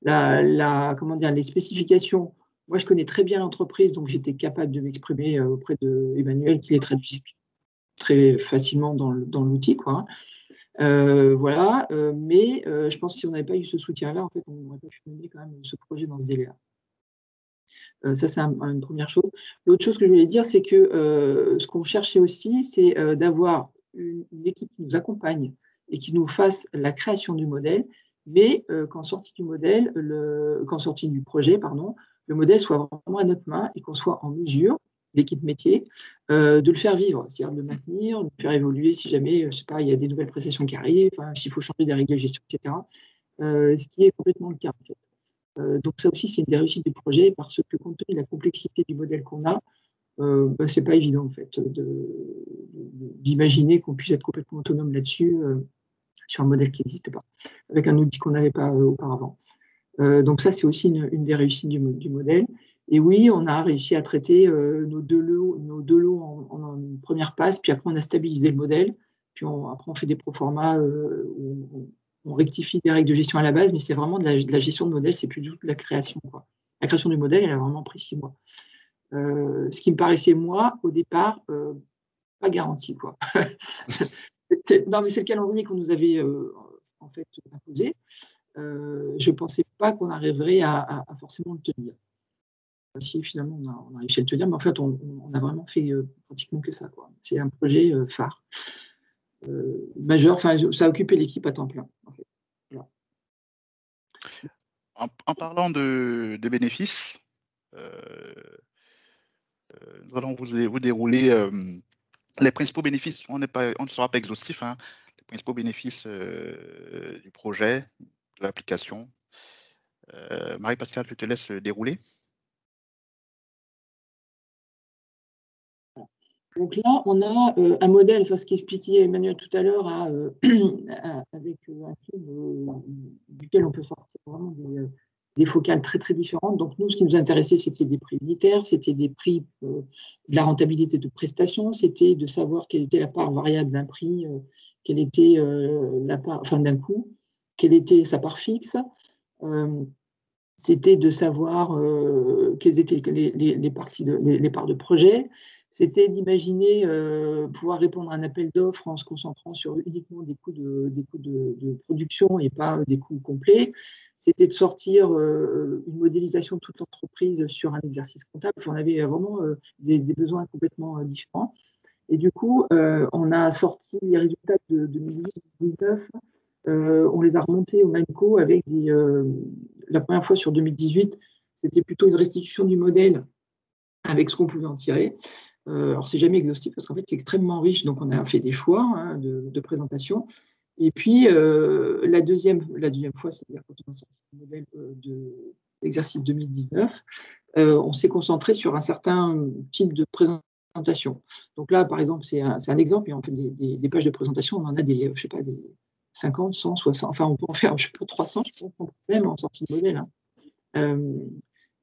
Les spécifications. Moi, je connais très bien l'entreprise, donc j'étais capable de m'exprimer auprès d'Emmanuel, qui les traduisait très facilement dans l'outil, quoi. Voilà, mais je pense que si on n'avait pas eu ce soutien-là, en fait, on n'aurait pas pu mener quand même ce projet dans ce délai-là. Ça, c'est une première chose. L'autre chose que je voulais dire, c'est que ce qu'on cherchait aussi, c'est d'avoir une équipe qui nous accompagne et qui nous fasse la création du modèle, mais qu'en sortie du projet, pardon, le modèle soit vraiment à notre main et qu'on soit en mesure d'équipe métier, de le faire vivre, c'est-à-dire de le maintenir, de le faire évoluer si jamais, je sais pas, il y a des nouvelles prestations qui arrivent, s'il faut changer des règles de gestion, etc. Ce qui est complètement le cas, en fait. Donc ça aussi, c'est une des réussites du projet, parce que compte tenu de la complexité du modèle qu'on a, c'est pas évident, en fait, d'imaginer qu'on puisse être complètement autonome là-dessus, sur un modèle qui n'existe pas, avec un outil qu'on n'avait pas auparavant. Donc ça, c'est aussi une des réussites du modèle. Et oui, on a réussi à traiter nos deux lots en première passe, puis après on a stabilisé le modèle, puis après on fait des proformas où on rectifie des règles de gestion à la base, mais c'est vraiment de la gestion de modèle, c'est plus du tout de la création, quoi. La création du modèle, elle a vraiment pris 6 mois. Ce qui me paraissait, moi, au départ, pas garanti, quoi. Non, mais c'est le calendrier qu'on nous avait en fait imposé. Je ne pensais pas qu'on arriverait à forcément le tenir. Si finalement on a réussi à le tenir, mais en fait on a vraiment fait pratiquement que ça, quoi. C'est un projet phare, majeur. Enfin, ça a occupé l'équipe à temps plein, en fait. Voilà. En parlant des bénéfices, nous allons vous dérouler les principaux bénéfices. On ne sera pas exhaustif, hein. Les principaux bénéfices du projet, de l'application. Marie-Pascale, je te laisse dérouler. Donc là, on a un modèle, ce qu'expliquait Emmanuel tout à l'heure, avec un cube duquel on peut sortir vraiment des focales très très différentes. Donc nous, ce qui nous intéressait, c'était des prix unitaires, c'était des prix de la rentabilité de prestations, c'était de savoir quelle était la part variable d'un prix, quelle était la part, d'un coût, quelle était sa part fixe. C'était de savoir quelles étaient les parts de projet. C'était d'imaginer pouvoir répondre à un appel d'offres en se concentrant sur uniquement des coûts de production et pas des coûts complets. C'était de sortir une modélisation de toute l'entreprise sur un exercice comptable. On avait vraiment des besoins complètement différents. Et du coup, on a sorti les résultats de 2019. On les a remontés au MANCO avec la première fois sur 2018, c'était plutôt une restitution du modèle avec ce qu'on pouvait en tirer. Alors, c'est jamais exhaustif parce qu'en fait, c'est extrêmement riche, donc on a fait des choix de présentation. Et puis, la deuxième fois, c'est-à-dire quand on a sorti le modèle d'exercice 2019, on s'est concentré sur un certain type de présentation. Donc là, par exemple, c'est un exemple, et on fait des pages de présentation, on en a des 50, 100, 60, enfin on peut en faire, je sais pas, 300, je pense, même en sortie de modèle.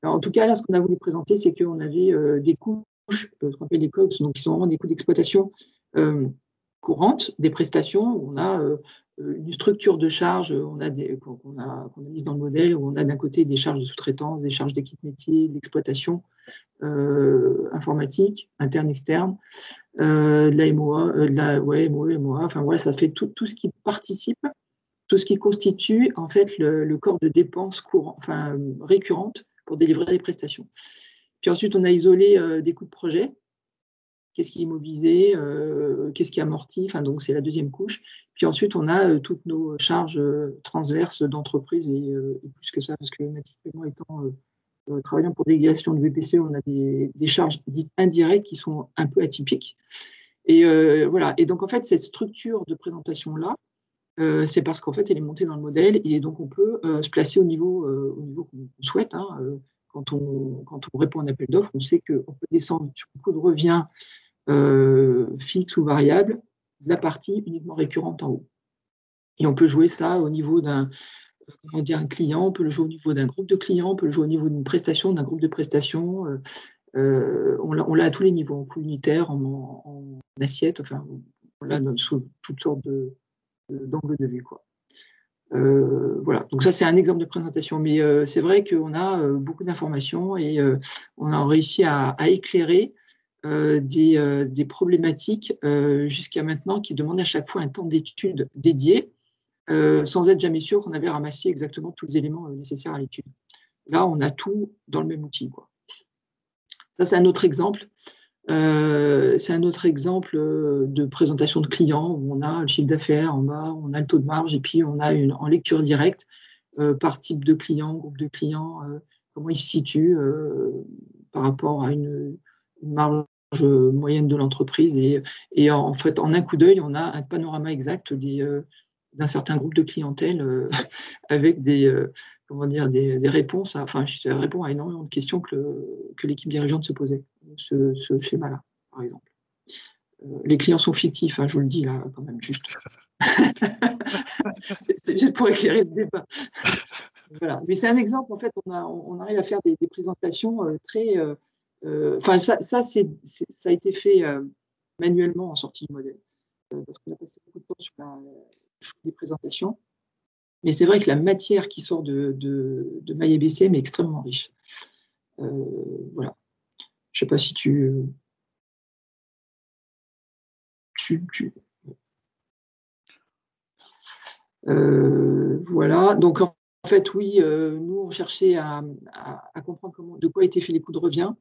En tout cas, là, ce qu'on a voulu présenter, c'est qu'on avait des couches, ce qu'on appelle des COGS, donc qui sont vraiment des coûts d'exploitation courantes, des prestations, où on a une structure de charges qu'on a mise dans le modèle, où on a d'un côté des charges de sous-traitance, des charges d'équipe métier, d'exploitation informatique, interne, externe, de la MOA, MOA, enfin voilà, ça fait tout ce qui participe, tout ce qui constitue en fait le corps de dépenses récurrentes pour délivrer les prestations. Puis ensuite, on a isolé des coûts de projet. Qu'est-ce qui est immobilisé, qu'est-ce qui est amorti, donc c'est la deuxième couche. Puis ensuite, on a toutes nos charges transverses d'entreprise et plus que ça, parce que nativement étant travaillant pour des délégations de VPC, on a des charges dites indirectes qui sont un peu atypiques. Et voilà. Et donc, en fait, cette structure de présentation-là, c'est parce qu'en fait, elle est montée dans le modèle et donc on peut se placer au niveau qu'on souhaite. Quand on répond à un appel d'offres, on sait qu'on peut descendre sur le coût de revient fixe ou variable de la partie uniquement récurrente en haut. Et on peut jouer ça au niveau d'un client, on peut le jouer au niveau d'un groupe de clients, on peut le jouer au niveau d'une prestation, d'un groupe de prestations. On l'a à tous les niveaux, en coût unitaire, en assiette, enfin, on l'a sous toutes sortes d'angles de vue, quoi. Voilà, donc ça c'est un exemple de présentation, mais c'est vrai qu'on a beaucoup d'informations et on a réussi à éclairer des problématiques jusqu'à maintenant qui demandent à chaque fois un temps d'étude dédié, sans être jamais sûr qu'on avait ramassé exactement tous les éléments nécessaires à l'étude. Là, on a tout dans le même outil, quoi. Ça, c'est un autre exemple. De présentation de clients où on a le chiffre d'affaires en bas, on a le taux de marge et puis on a en lecture directe par type de client, groupe de clients, comment ils se situent par rapport à une marge moyenne de l'entreprise. Et en fait, en un coup d'œil, on a un panorama exact d'un certain groupe de clientèle avec comment dire, des réponses, enfin, ça répond à énormément de questions que l'équipe dirigeante se posait, ce schéma-là, par exemple. Les clients sont fictifs, hein, je vous le dis là, quand même, juste. C'est juste pour éclairer le débat. Voilà. Mais c'est un exemple, en fait, on arrive à faire des présentations très. Enfin, ça a été fait manuellement en sortie de modèle, parce qu'on a passé beaucoup de temps sur des présentations. Mais c'est vrai que la matière qui sort de MyABCM est extrêmement riche. Voilà. Je ne sais pas si voilà. Donc, en fait, oui, nous, on cherchait à comprendre de quoi étaient faits les coûts de revient.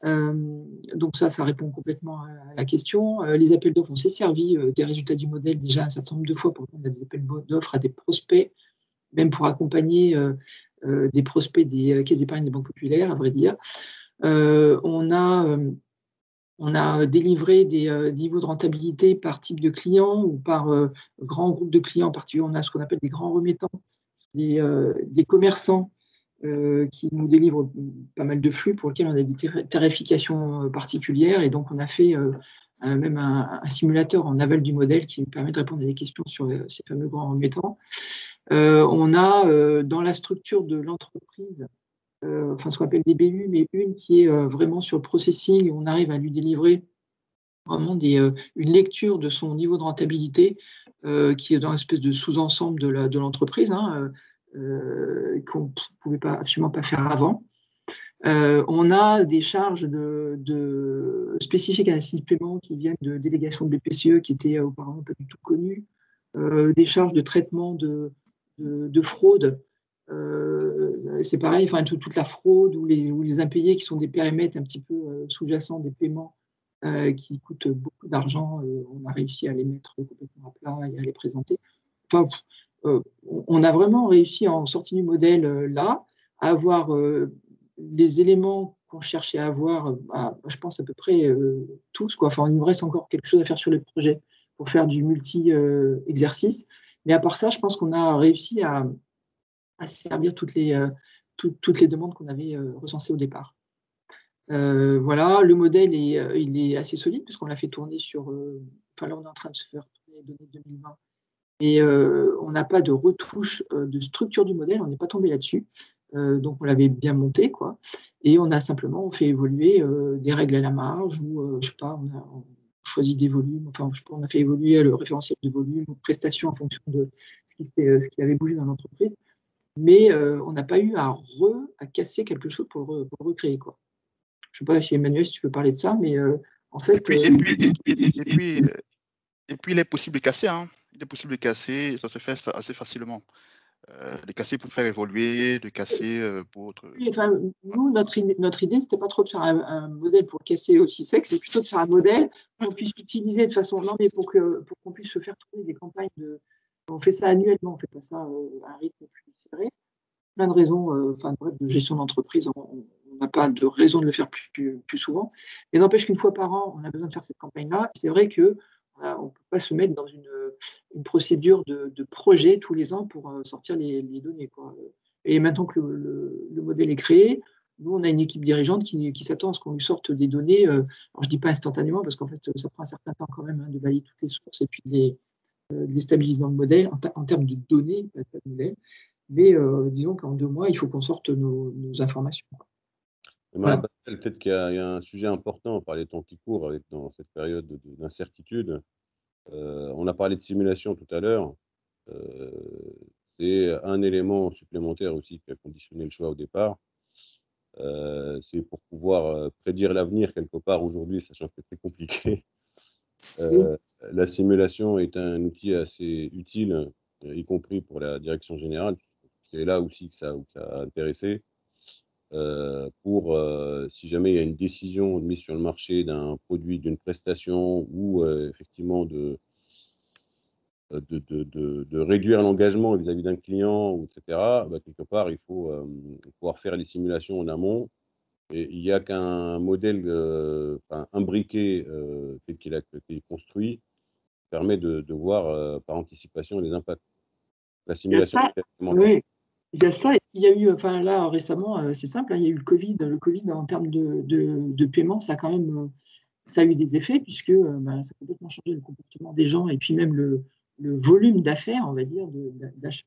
Donc ça répond complètement à la question. Les appels d'offres, on s'est servi des résultats du modèle déjà un certain nombre de fois pour répondre à des appels d'offres à des prospects, même pour accompagner des prospects des caisses d'épargne des banques populaires, à vrai dire. On a délivré des niveaux de rentabilité par type de client ou par grand groupe de clients. En particulier, on a ce qu'on appelle des grands remettants, des commerçants qui nous délivrent pas mal de flux pour lesquels on a des tarifications particulières. Et donc, on a fait même un simulateur en aval du modèle qui nous permet de répondre à des questions sur ces fameux grands remettants. On a dans la structure de l'entreprise, enfin ce qu'on appelle des BU, mais une qui est vraiment sur le processing. On arrive à lui délivrer vraiment une lecture de son niveau de rentabilité qui est dans une espèce de sous-ensemble de l'entreprise, hein, qu'on ne pouvait absolument pas faire avant. On a des charges spécifiques à un système de paiement qui viennent de délégations de BPCE qui étaient auparavant pas du tout connues, des charges de traitement de fraude. C'est pareil, enfin, toute la fraude ou les impayés qui sont des périmètres un petit peu sous-jacents des paiements qui coûtent beaucoup d'argent. On a réussi à les mettre complètement à plat et à les présenter. Enfin, on a vraiment réussi en sortie du modèle là à avoir les éléments qu'on cherchait à avoir, je pense à peu près tous, quoi. Enfin, il nous reste encore quelque chose à faire sur les projets pour faire du multi-exercice. Mais à part ça, je pense qu'on a réussi à servir toutes les demandes qu'on avait recensées au départ. Voilà, le modèle il est assez solide puisqu'on l'a fait tourner sur. Enfin, là, on est en train de se faire tourner les données 2020. Et on n'a pas de retouche de structure du modèle, on n'est pas tombé là-dessus. Donc, on l'avait bien monté, quoi. Et on a simplement fait évoluer des règles à la marge ou, je sais pas, on a choisi des volumes. Enfin, je sais pas, on a fait évoluer le référentiel de volume ou de prestations en fonction de ce qui avait bougé dans l'entreprise. Mais on n'a pas eu à casser quelque chose pour le recréer, quoi. Je ne sais pas si Emmanuel, si tu veux parler de ça, mais en fait. Et puis, il est possible de casser, hein. Il est possible de casser, ça se fait assez facilement. De casser pour faire évoluer, de casser pour autre. Oui, enfin, nous, notre idée, c'était pas trop de faire un modèle pour casser aussi sec, c'est plutôt de faire un modèle qu'on puisse utiliser de façon. Non, mais pour qu'on puisse se faire tourner des campagnes de. On fait ça annuellement, on ne fait pas ça à un rythme plus serré. Plein de raisons, enfin, bref, de gestion d'entreprise, on n'a pas de raison de le faire plus souvent. Mais n'empêche qu'une fois par an, on a besoin de faire cette campagne-là. C'est vrai qu'on ne peut pas se mettre dans une procédure de projet tous les ans pour sortir les données, quoi. Et maintenant que le modèle est créé, nous, on a une équipe dirigeante qui s'attend à ce qu'on lui sorte des données. Alors, je ne dis pas instantanément, parce qu'en fait, ça prend un certain temps quand même de valider toutes les sources et puis de les stabiliser dans le modèle, en termes de données, pas de modèle. Mais disons qu'en 2 mois, il faut qu'on sorte nos informations. Voilà. Peut-être qu'il y a un sujet important par les temps qui courent dans cette période d'incertitude. On a parlé de simulation tout à l'heure. C'est un élément supplémentaire aussi qui a conditionné le choix au départ. C'est pour pouvoir prédire l'avenir quelque part aujourd'hui, sachant que c'est très compliqué. La simulation est un outil assez utile, y compris pour la direction générale. C'est là aussi que ça a intéressé. Pour si jamais il y a une décision de mise sur le marché d'un produit, d'une prestation ou effectivement de réduire l'engagement vis-à-vis d'un client, etc., quelque part, il faut pouvoir faire les simulations en amont Et il n'y a qu'un modèle, un briquet tel qu'il a été construit, permet de voir par anticipation les impacts. La Il y a simulation ça, est complémentaire. oui. Il y a ça, et puis il y a eu, enfin là récemment, c'est simple, hein, il y a eu le Covid. Le Covid en termes de paiement, ça a quand même, ça a eu des effets puisque ça a complètement changé le comportement des gens et puis même le volume d'affaires, on va dire, d'achat.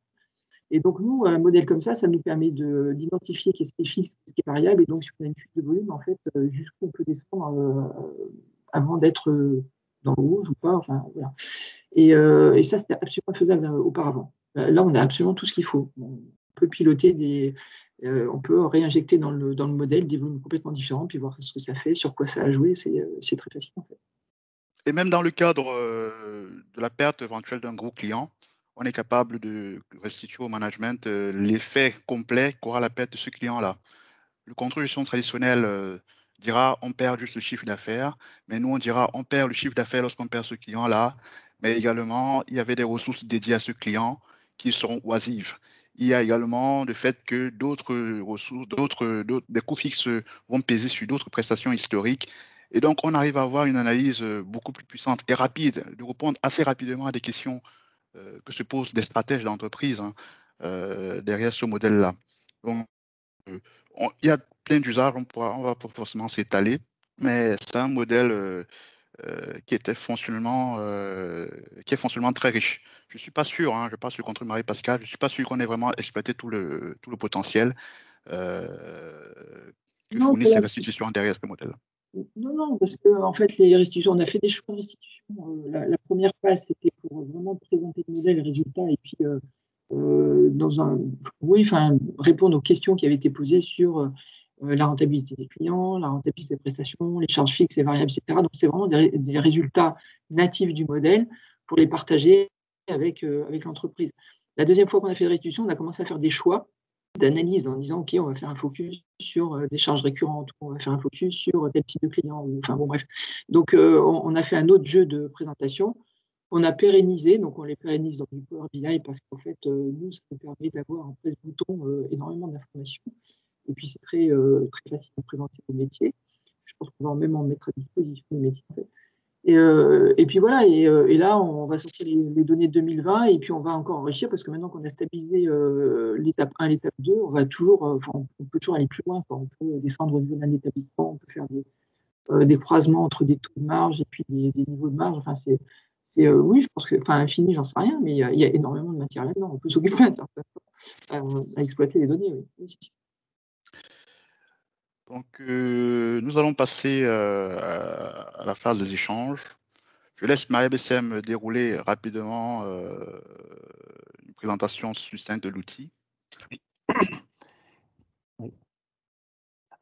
Et donc nous, un modèle comme ça nous permet d'identifier qu'est-ce qui est fixe, qu'est-ce qui est variable, et donc si on a une chute de volume, en fait, jusqu'où on peut descendre avant d'être dans le rouge ou pas, enfin voilà. Et ça, c'était absolument faisable auparavant. Là, on a absolument tout ce qu'il faut. On peut piloter on peut réinjecter dans le modèle des volumes complètement différents, puis voir ce que ça fait, sur quoi ça a joué. C'est très facile, en fait. Et même dans le cadre de la perte éventuelle d'un gros client, on est capable de restituer au management l'effet complet qu'aura la perte de ce client-là. Le contrôle de gestion traditionnel dira on perd juste le chiffre d'affaires, mais nous on dira on perd le chiffre d'affaires lorsqu'on perd ce client-là, mais également il y avait des ressources dédiées à ce client qui seront oisives. Il y a également le fait que d'autres ressources, des coûts fixes vont peser sur d'autres prestations historiques. Et donc, on arrive à avoir une analyse beaucoup plus puissante et rapide, de répondre assez rapidement à des questions que se posent des stratèges d'entreprise derrière ce modèle-là. Donc, euh, il y a plein d'usages, on va pas forcément s'étaler, mais c'est un modèle qui est fonctionnellement très riche. Je ne suis pas sûr, hein, je passe le contre Marie-Pascal, je ne suis pas sûr qu'on ait vraiment exploité tout le potentiel euh, que Non, fournissent ces restitutions derrière ce modèle. non, non, parce que en fait, les restitutions, on a fait des choix de restitution. La première phase, c'était pour vraiment présenter le modèle, le résultat, et puis oui, enfin, répondre aux questions qui avaient été posées sur la rentabilité des clients, la rentabilité des prestations, les charges fixes et variables, etc. Donc, c'est vraiment des résultats natifs du modèle pour les partager avec l'entreprise. La deuxième fois qu'on a fait des restitutions, on a commencé à faire des choix d'analyse en disant, OK, on va faire un focus sur des charges récurrentes, on va faire un focus sur tel type de client, enfin bon, bref. Donc, on a fait un autre jeu de présentation. On a pérennisé, donc on les pérennise dans du Power BI parce qu'en fait, nous, ça nous permet d'avoir en presse-bouton énormément d'informations. Et puis, c'est très facile à présenter aux métiers. Je pense qu'on va même en mettre à disposition des métiers, en fait. Et puis voilà, et là, on va sortir les données de 2020 et puis on va encore enrichir parce que maintenant qu'on a stabilisé l'étape 1, l'étape 2, on va toujours, on peut toujours aller plus loin, quoi. On peut descendre au niveau d'un établissement, on peut faire des croisements entre des taux de marge et puis des niveaux de marge. Enfin, oui, je pense que, enfin, infini, j'en sais rien, mais il y a énormément de matière là-dedans. On peut s'occuper à exploiter les données. Oui. Donc, nous allons passer à la phase des échanges. Je laisse Maria-BCM dérouler rapidement une présentation succincte de l'outil.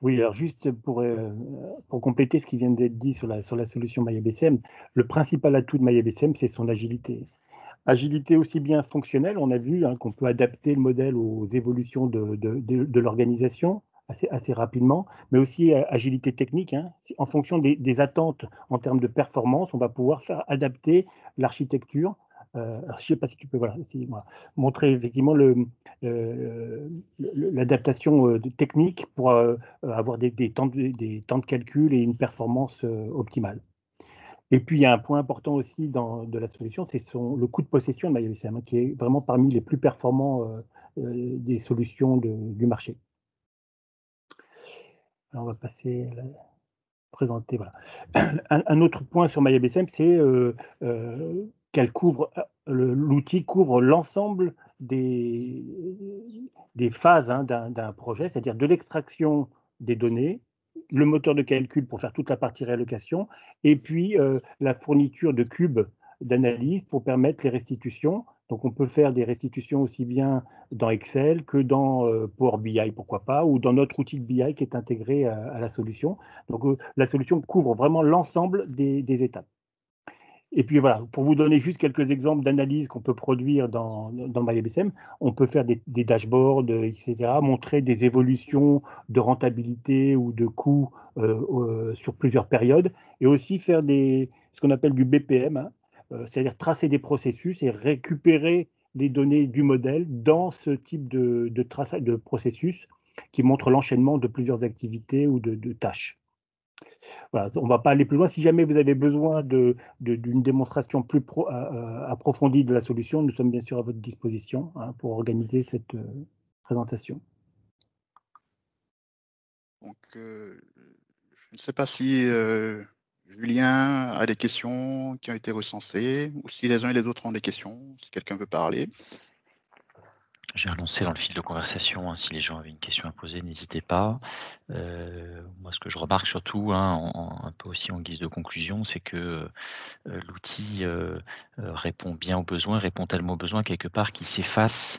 Oui, alors juste pour compléter ce qui vient d'être dit sur la solution MyABCM, le principal atout de MyABCM, c'est son agilité. Agilité aussi bien fonctionnelle, on a vu qu'on peut adapter le modèle aux évolutions de l'organisation assez rapidement, mais aussi agilité technique. En fonction des attentes en termes de performance, on va pouvoir faire adapter l'architecture. Je ne sais pas si tu peux montrer effectivement l'adaptation technique pour avoir des temps de calcul et une performance optimale. Et puis, il y a un point important aussi de la solution, c'est le coût de possession de MyABCM, qui est vraiment parmi les plus performants des solutions du marché. Alors, on va passer à présenter. Voilà. Un autre point sur MyABCM, c'est qu'elle couvre, l'outil couvre l'ensemble des phases d'un projet, c'est-à-dire de l'extraction des données, le moteur de calcul pour faire toute la partie réallocation, et puis la fourniture de cubes d'analyse pour permettre les restitutions. Donc, on peut faire des restitutions aussi bien dans Excel que dans Power BI, pourquoi pas, ou dans notre outil de BI qui est intégré à la solution. Donc, la solution couvre vraiment l'ensemble des étapes. Et puis voilà, pour vous donner juste quelques exemples d'analyses qu'on peut produire dans MyABCM, on peut faire des dashboards, etc., montrer des évolutions de rentabilité ou de coûts sur plusieurs périodes, et aussi faire ce qu'on appelle du BPM, c'est-à-dire tracer des processus et récupérer les données du modèle dans ce type de processus qui montre l'enchaînement de plusieurs activités ou de tâches. Voilà, on ne va pas aller plus loin. Si jamais vous avez besoin d'une démonstration plus approfondie de la solution, nous sommes bien sûr à votre disposition pour organiser cette présentation. Donc, je ne sais pas si Julien a des questions qui ont été recensées, ou si les uns et les autres ont des questions, si quelqu'un veut parler. J'ai relancé dans le fil de conversation, si les gens avaient une question à poser, n'hésitez pas. Moi, ce que je remarque surtout, un peu aussi en guise de conclusion, c'est que l'outil répond bien aux besoins, répond tellement aux besoins quelque part qu'il s'efface.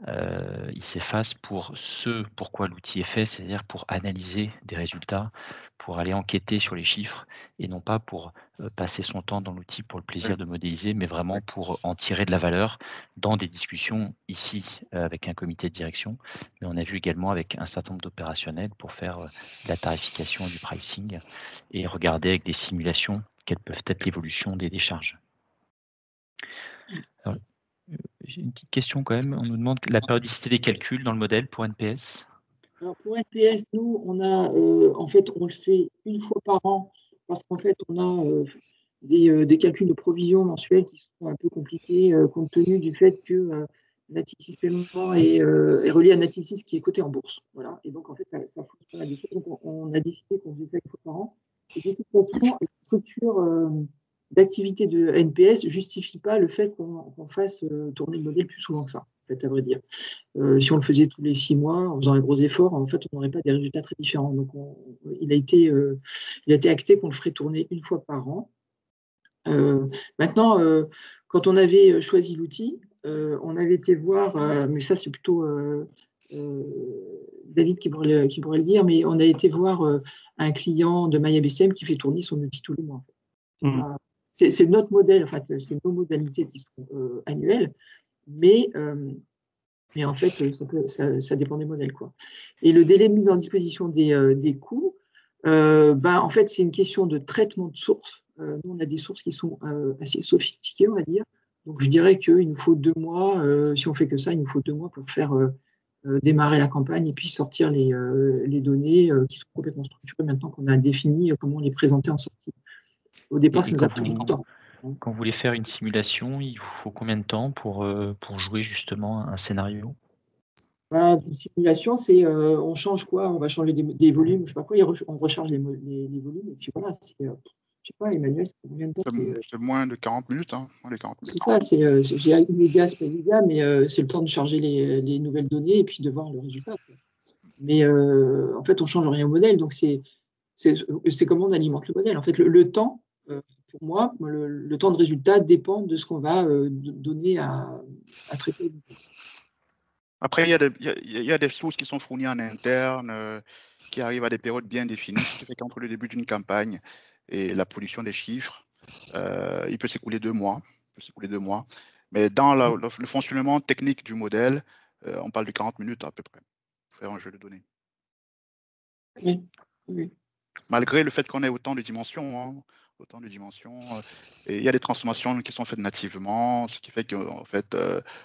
Il s'efface pour ce pourquoi l'outil est fait, c'est-à-dire pour analyser des résultats, pour aller enquêter sur les chiffres et non pas pour passer son temps dans l'outil pour le plaisir de modéliser, mais vraiment pour en tirer de la valeur dans des discussions ici avec un comité de direction. Mais on a vu également avec un certain nombre d'opérationnels pour faire de la tarification et du pricing et regarder avec des simulations quelles peuvent être l'évolution des décharges. Alors, j'ai une petite question quand même. On nous demande la périodicité des calculs dans le modèle pour NPS. Alors pour NPS, nous, on a, en fait, on le fait une fois par an parce qu'en fait, on a des calculs de provision mensuels qui sont un peu compliqués compte tenu du fait que Natixis Paiement est relié à Natixis qui est coté en bourse. Voilà. Et donc, en fait, ça fout pas mal de choses. Donc, on a décidé qu'on faisait ça une fois par an. Et de toute façon, la structure d'activité de NPS ne justifie pas le fait qu'on fasse tourner le modèle plus souvent que ça, en fait, à vrai dire. Si on le faisait tous les 6 mois, en faisant un gros effort, en fait, on n'aurait pas des résultats très différents. Donc, il a été acté qu'on le ferait tourner une fois par an. Maintenant, quand on avait choisi l'outil, on avait été voir, mais ça c'est plutôt David qui pourrait le dire, mais on a été voir un client de MyABCM qui fait tourner son outil tous les mois. En fait. C'est notre modèle, en fait, c'est nos modalités qui sont annuelles, mais en fait, ça dépend des modèles, quoi. Et le délai de mise en disposition des coûts, en fait, c'est une question de traitement de sources. Nous, on a des sources qui sont assez sophistiquées, on va dire. Donc, je dirais qu'il nous faut 2 mois. Si on fait que ça, il nous faut 2 mois pour faire démarrer la campagne et puis sortir les données qui sont complètement structurées maintenant qu'on a défini comment les présenter en sortie. Au départ, ça nous a pris du temps. Quand vous voulez faire une simulation, il vous faut combien de temps pour jouer justement un scénario? Une simulation, c'est on change quoi? On va changer des volumes, je sais pas quoi, on recharge les volumes, et puis voilà, je sais pas, Emmanuel, c'est combien de temps? C'est moins de 40 minutes, moins de 40 minutes. C'est ça, j'ai immédiat, c'est pas immédiat, mais c'est le temps de charger les nouvelles données et puis de voir le résultat, quoi. Mais en fait, on change rien au modèle, donc c'est comment on alimente le modèle. En fait, le temps, pour moi, le temps de résultat dépend de ce qu'on va donner à traiter. Après, il y a des sources qui sont fournies en interne, qui arrivent à des périodes bien définies, ce qui fait qu'entre le début d'une campagne et la production des chiffres, il peut s'écouler 2 mois. Mais dans le fonctionnement technique du modèle, on parle de 40 minutes à peu près pour faire un jeu de données. Oui. Malgré le fait qu'on ait autant de dimensions, et il y a des transformations qui sont faites nativement, ce qui fait qu'en fait,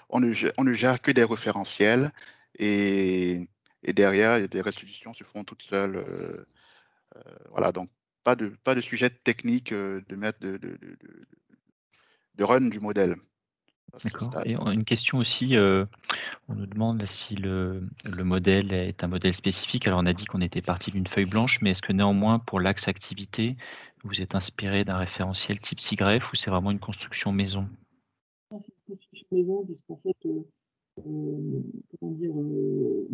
on ne gère que des référentiels et derrière, des restitutions se font toutes seules. Voilà, donc pas de sujet technique de mettre de run du modèle à ce D'accord. stade. Et une question aussi, on nous demande si le modèle est un modèle spécifique. Alors on a dit qu'on était parti d'une feuille blanche, mais est-ce que néanmoins pour l'axe activité, vous êtes inspiré d'un référentiel type SIGREF ou c'est vraiment une construction maison? C'est une construction maison, puisqu'en fait,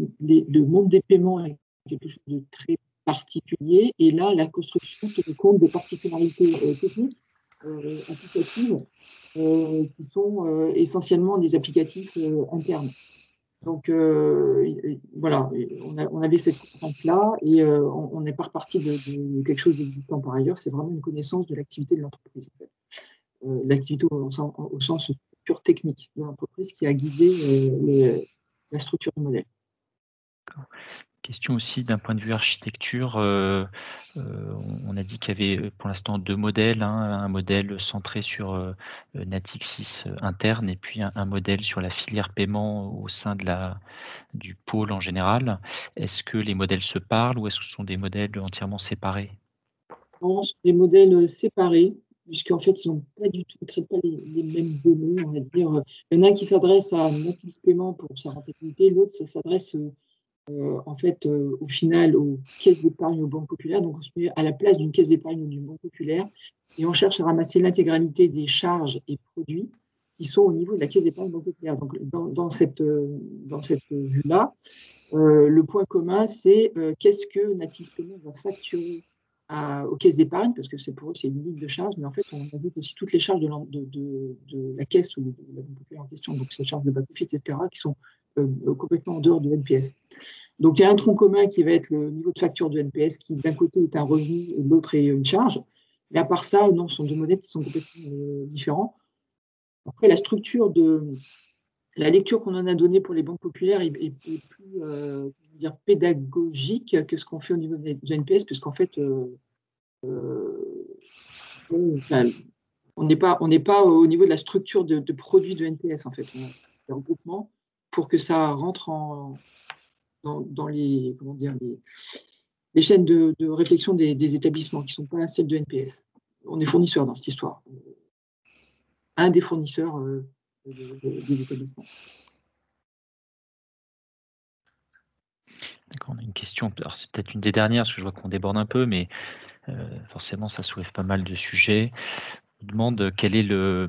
le monde des paiements est quelque chose de très particulier. Et là, la construction tient compte des particularités techniques, applicatives, qui sont essentiellement des applicatifs internes. Donc, voilà, on avait cette contrainte-là et on n'est pas reparti de quelque chose d'existant par ailleurs. C'est vraiment une connaissance de l'activité de l'entreprise. En fait. L'activité au sens structure technique de l'entreprise qui a guidé la structure du modèle. Question aussi d'un point de vue architecture. On a dit qu'il y avait pour l'instant 2 modèles, hein, un modèle centré sur Natixis interne et puis un modèle sur la filière paiement au sein du pôle en général. Est-ce que les modèles se parlent ou est-ce que ce sont des modèles entièrement séparés? Non, ce sont des modèles séparés, puisqu'en fait, ils ne traitent pas les mêmes données, on va dire. Il y en a un qui s'adresse à Natix Paiement pour sa rentabilité, l'autre, ça s'adresse en fait, au final, aux caisses d'épargne aux banques populaires. Donc, on se met à la place d'une caisse d'épargne ou d'une banque populaire et on cherche à ramasser l'intégralité des charges et produits qui sont au niveau de la caisse d'épargne banque populaire. Donc, dans cette vue-là, le point commun, c'est qu'est-ce que Natixis Paiement va facturer aux caisses d'épargne, parce que c'est pour eux, c'est une ligne de charge, mais en fait, on ajoute aussi toutes les charges de la caisse ou de la banque populaire en question, donc ces charges de back-office, etc., qui sont complètement en dehors de NPS. Donc, il y a un tronc commun qui va être le niveau de facture de NPS, qui d'un côté est un revenu et de l'autre est une charge. Mais à part ça, non, ce sont deux modèles qui sont complètement différents. Après, la structure la lecture qu'on en a donnée pour les banques populaires est plus pédagogique que ce qu'on fait au niveau de NPS, puisqu'en fait, on n'est pas au niveau de la structure de produits de NPS, en fait. On a des regroupements pour que ça rentre dans les chaînes de réflexion des établissements qui ne sont pas celles de NPS. On est fournisseur dans cette histoire. Un des fournisseurs des établissements. D'accord, on a une question. Alors, c'est peut-être une des dernières, parce que je vois qu'on déborde un peu, mais forcément, ça soulève pas mal de sujets. On demande quel est le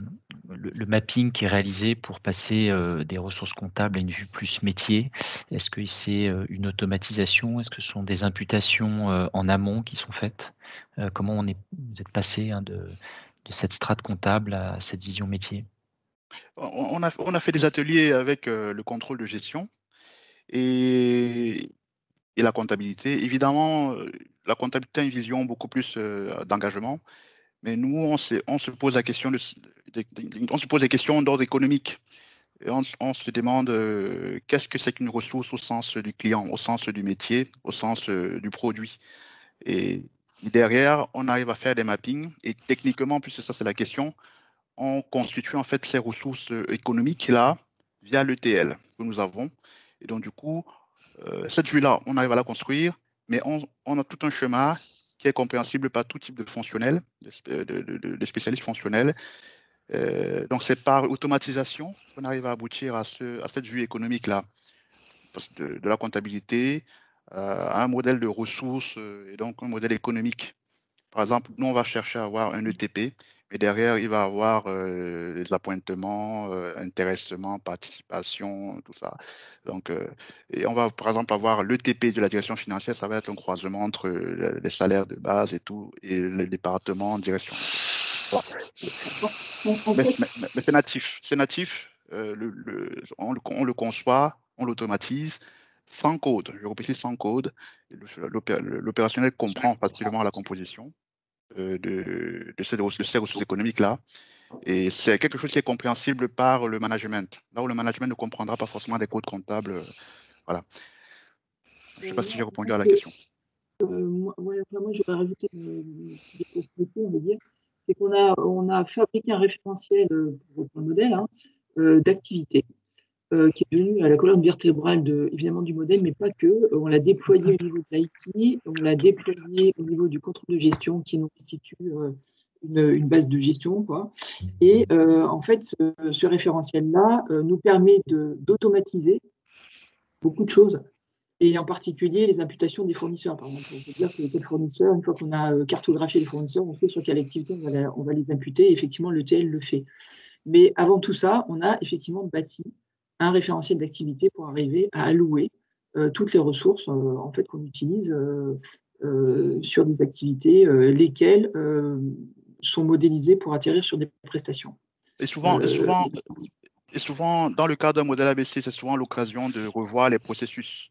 mapping qui est réalisé pour passer des ressources comptables à une vue plus métier. Est-ce que c'est une automatisation? Est-ce que ce sont des imputations en amont qui sont faites? Comment vous êtes passé de cette strate comptable à cette vision métier? On a fait des ateliers avec le contrôle de gestion et la comptabilité. Évidemment, la comptabilité a une vision beaucoup plus d'engagement, mais nous, on se pose la question on se pose des questions d'ordre économique. Et on se demande qu'est-ce que c'est qu'une ressource au sens du client, au sens du métier, au sens du produit. Et derrière, on arrive à faire des mappings et techniquement, puisque ça c'est la question, on constitue en fait ces ressources économiques-là via l'ETL que nous avons. Et donc, du coup, cette vue-là, on arrive à la construire, mais on a tout un schéma qui est compréhensible par tout type de fonctionnels, de spécialistes fonctionnels. Donc, c'est par automatisation qu'on arrive à aboutir à cette vue économique-là, de la comptabilité, à un modèle de ressources et donc un modèle économique. Par exemple, nous, on va chercher à avoir un ETP, mais derrière, il va avoir les appointements, intéressement, participation, tout ça. Donc, et on va, par exemple, avoir l'ETP de la direction financière, ça va être un croisement entre les salaires de base et tout, et le département de direction. Mais c'est natif. C'est natif. On le conçoit, on l'automatise sans code. Je répète, sans code. L'opérationnel comprend facilement la composition de ces ressources économiques-là. Et c'est quelque chose qui est compréhensible par le management. Là où le management ne comprendra pas forcément des codes comptables. Voilà. Je ne sais pas si j'ai répondu à la question. Moi, j'aurais rajouté des possibilités, on va dire. C'est qu'on a fabriqué un référentiel pour le modèle d'activité qui est devenu la colonne vertébrale évidemment du modèle, mais pas que. On l'a déployé au niveau de l'IT, on l'a déployé au niveau du contrôle de gestion qui nous constitue une base de gestion, quoi. Et en fait, ce référentiel-là nous permet d'automatiser beaucoup de choses, et en particulier les imputations des fournisseurs. Par exemple, on peut dire que tel fournisseur, une fois qu'on a cartographié les fournisseurs, on sait sur quelle activité on va les imputer, et effectivement, l'ETL le fait. Mais avant tout ça, on a effectivement bâti un référentiel d'activité pour arriver à allouer toutes les ressources en fait, qu'on utilise sur des activités, lesquelles sont modélisées pour atterrir sur des prestations. Et souvent, dans le cadre d'un modèle ABC, c'est souvent l'occasion de revoir les processus.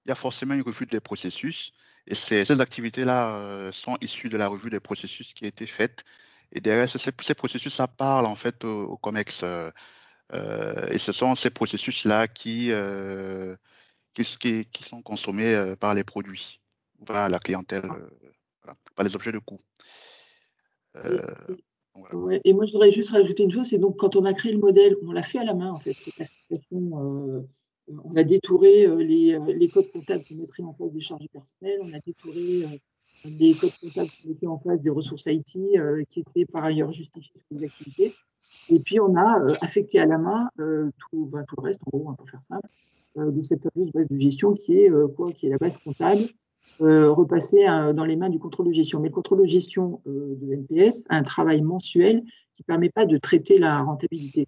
Il y a forcément une revue des processus, et ces activités-là sont issues de la revue des processus qui a été faite. Et derrière, ces processus, ça parle en fait au COMEX. Et ce sont ces processus-là qui qui sont consommés par les produits, par la clientèle, voilà, par les objets de coût. Et, Voilà. ouais, et moi, je voudrais juste rajouter une chose, c'est donc quand on a créé le modèle, on l'a fait à la main, en fait, cette application. On a détouré les codes comptables qui mettraient en place des charges personnelles, on a détouré les codes comptables qui mettaient en place des ressources IT qui étaient par ailleurs justifiées sur les activités. Et puis, on a affecté à la main tout le reste, en gros, on peut faire simple, de cette fameuse base de gestion qui est qui est la base comptable, repassée dans les mains du contrôle de gestion. Mais le contrôle de gestion de NPS a un travail mensuel qui ne permet pas de traiter la rentabilité.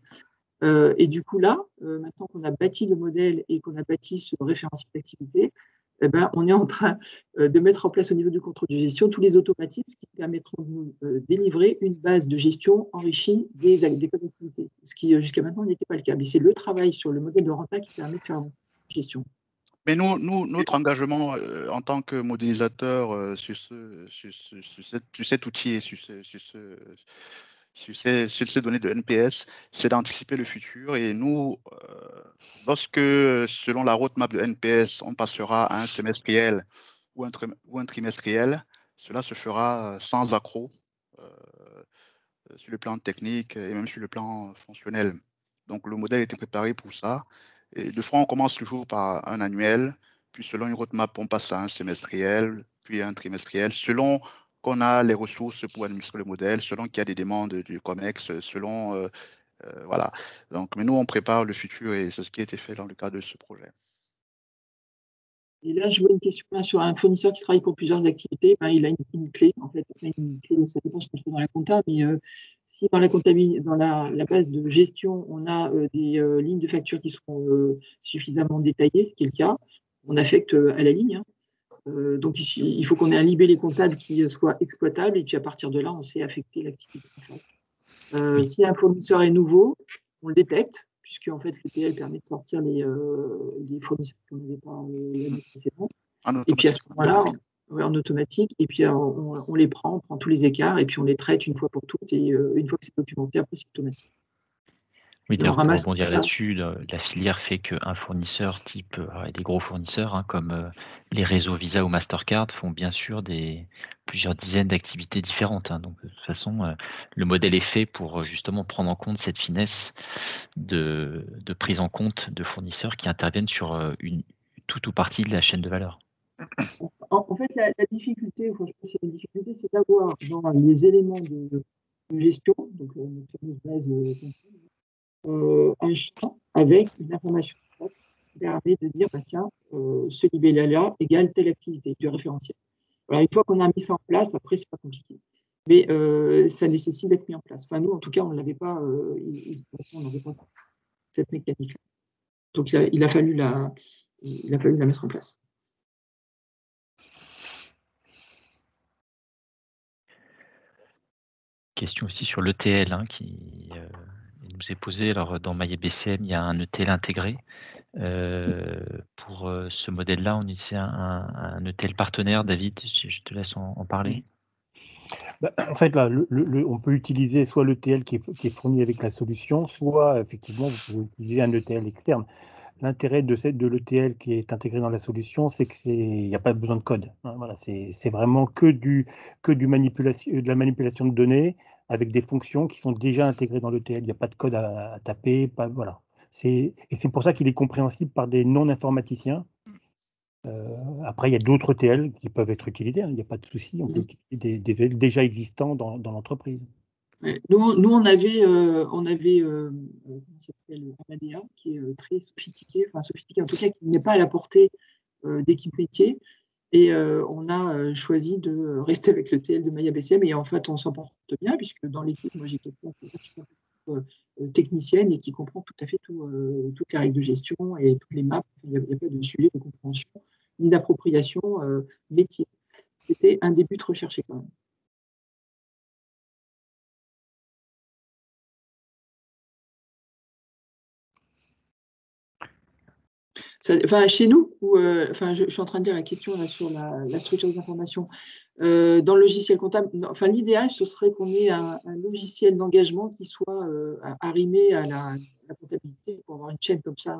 Et du coup, là, maintenant qu'on a bâti le modèle et qu'on a bâti ce référentiel d'activité, eh ben, on est en train de mettre en place au niveau du contrôle de gestion tous les automatismes qui permettront de nous délivrer une base de gestion enrichie des codes d'activité, ce qui jusqu'à maintenant n'était pas le cas. Mais c'est le travail sur le modèle de renta qui permet de faire la gestion. Mais notre engagement en tant que modélisateur sur cet outil et sur ces données de NPS, c'est d'anticiper le futur. Et nous, lorsque, selon la roadmap de NPS, on passera à un semestriel ou un trimestriel, cela se fera sans accroc sur le plan technique et même sur le plan fonctionnel. Donc, le modèle était préparé pour ça. Et de fois, on commence toujours par un annuel, puis selon une roadmap, on passe à un semestriel, puis à un trimestriel, selon qu'on a les ressources pour administrer le modèle, selon qu'il y a des demandes du COMEX, selon... voilà. Donc, mais nous, on prépare le futur et c'est ce qui a été fait dans le cadre de ce projet. Et là, je vois une question là, sur un fournisseur qui travaille pour plusieurs activités. Ben, il a une clé, en fait. Une clé, ça dépend ce qu'on fait dans la compta, mais si dans la base de gestion, on a des lignes de facture qui sont suffisamment détaillées, ce qui est le cas, on affecte à la ligne. Donc, il faut qu'on ait un libellé comptable qui soit exploitable, et puis à partir de là, on sait affecter l'activité. Si un fournisseur est nouveau, on le détecte, puisque en fait, l'ETL permet de sortir les fournisseurs qu'on n'avait pas l'année précédente. Et puis à ce moment-là, en automatique, et puis on les prend, on prend tous les écarts, et puis on les traite une fois pour toutes, et une fois que c'est documenté, après c'est automatique. Oui, d'ailleurs, pour rebondir là-dessus, la filière fait qu'un fournisseur type, des gros fournisseurs comme les réseaux Visa ou Mastercard font bien sûr plusieurs dizaines d'activités différentes. Donc de toute façon, le modèle est fait pour justement prendre en compte cette finesse de prise en compte de fournisseurs qui interviennent sur toute ou partie de la chaîne de valeur. En fait, la difficulté, je pense que c'est une difficulté, c'est d'avoir dans les éléments de gestion, donc notre fameuse base un champ avec une information qui permet de dire, tiens, ce libellé-là égale telle activité, du référentiel. Voilà, une fois qu'on a mis ça en place, après, c'est pas compliqué. Mais ça nécessite d'être mis en place. Enfin, nous, en tout cas, on n'avait pas, on n'avait pas cette mécanique. Donc, il a fallu la mettre en place. Question aussi sur l'ETL qui nous est posée. Alors, dans MyBCM, il y a un ETL intégré. Pour ce modèle-là, on utilise un ETL partenaire. David, je te laisse en parler. En fait, là, on peut utiliser soit l'ETL qui est fourni avec la solution, soit effectivement, vous pouvez utiliser un ETL externe. L'intérêt de l'ETL qui est intégré dans la solution, c'est qu'il n'y a pas besoin de code. Voilà, c'est vraiment que de la manipulation de données avec des fonctions qui sont déjà intégrées dans l'ETL. Il n'y a pas de code à taper. Voilà. Et c'est pour ça qu'il est compréhensible par des non-informaticiens. Après, il y a d'autres ETL qui peuvent être utilisés. Il n'y a pas de souci. On peut utiliser des ETL déjà existants dans l'entreprise. Nous, on avait comment ça s'appelle, Amadea, qui est très sophistiqué, en tout cas, qui n'est pas à la portée d'équipe métier. Et on a choisi de rester avec le TL de MyABCM. Et en fait, on s'en porte bien, puisque dans l'équipe, moi, j'ai quelqu'un qui est technicienne et qui comprend tout à fait toutes les règles de gestion et toutes les maps. Il n'y a pas de sujet de compréhension ni d'appropriation métier. C'était un des buts recherchés quand même. Chez nous, je suis en train de dire la question là, sur la structure des informations. Dans le logiciel comptable, l'idéal, ce serait qu'on ait un logiciel d'engagement qui soit arrimé à la comptabilité pour avoir une chaîne comme ça,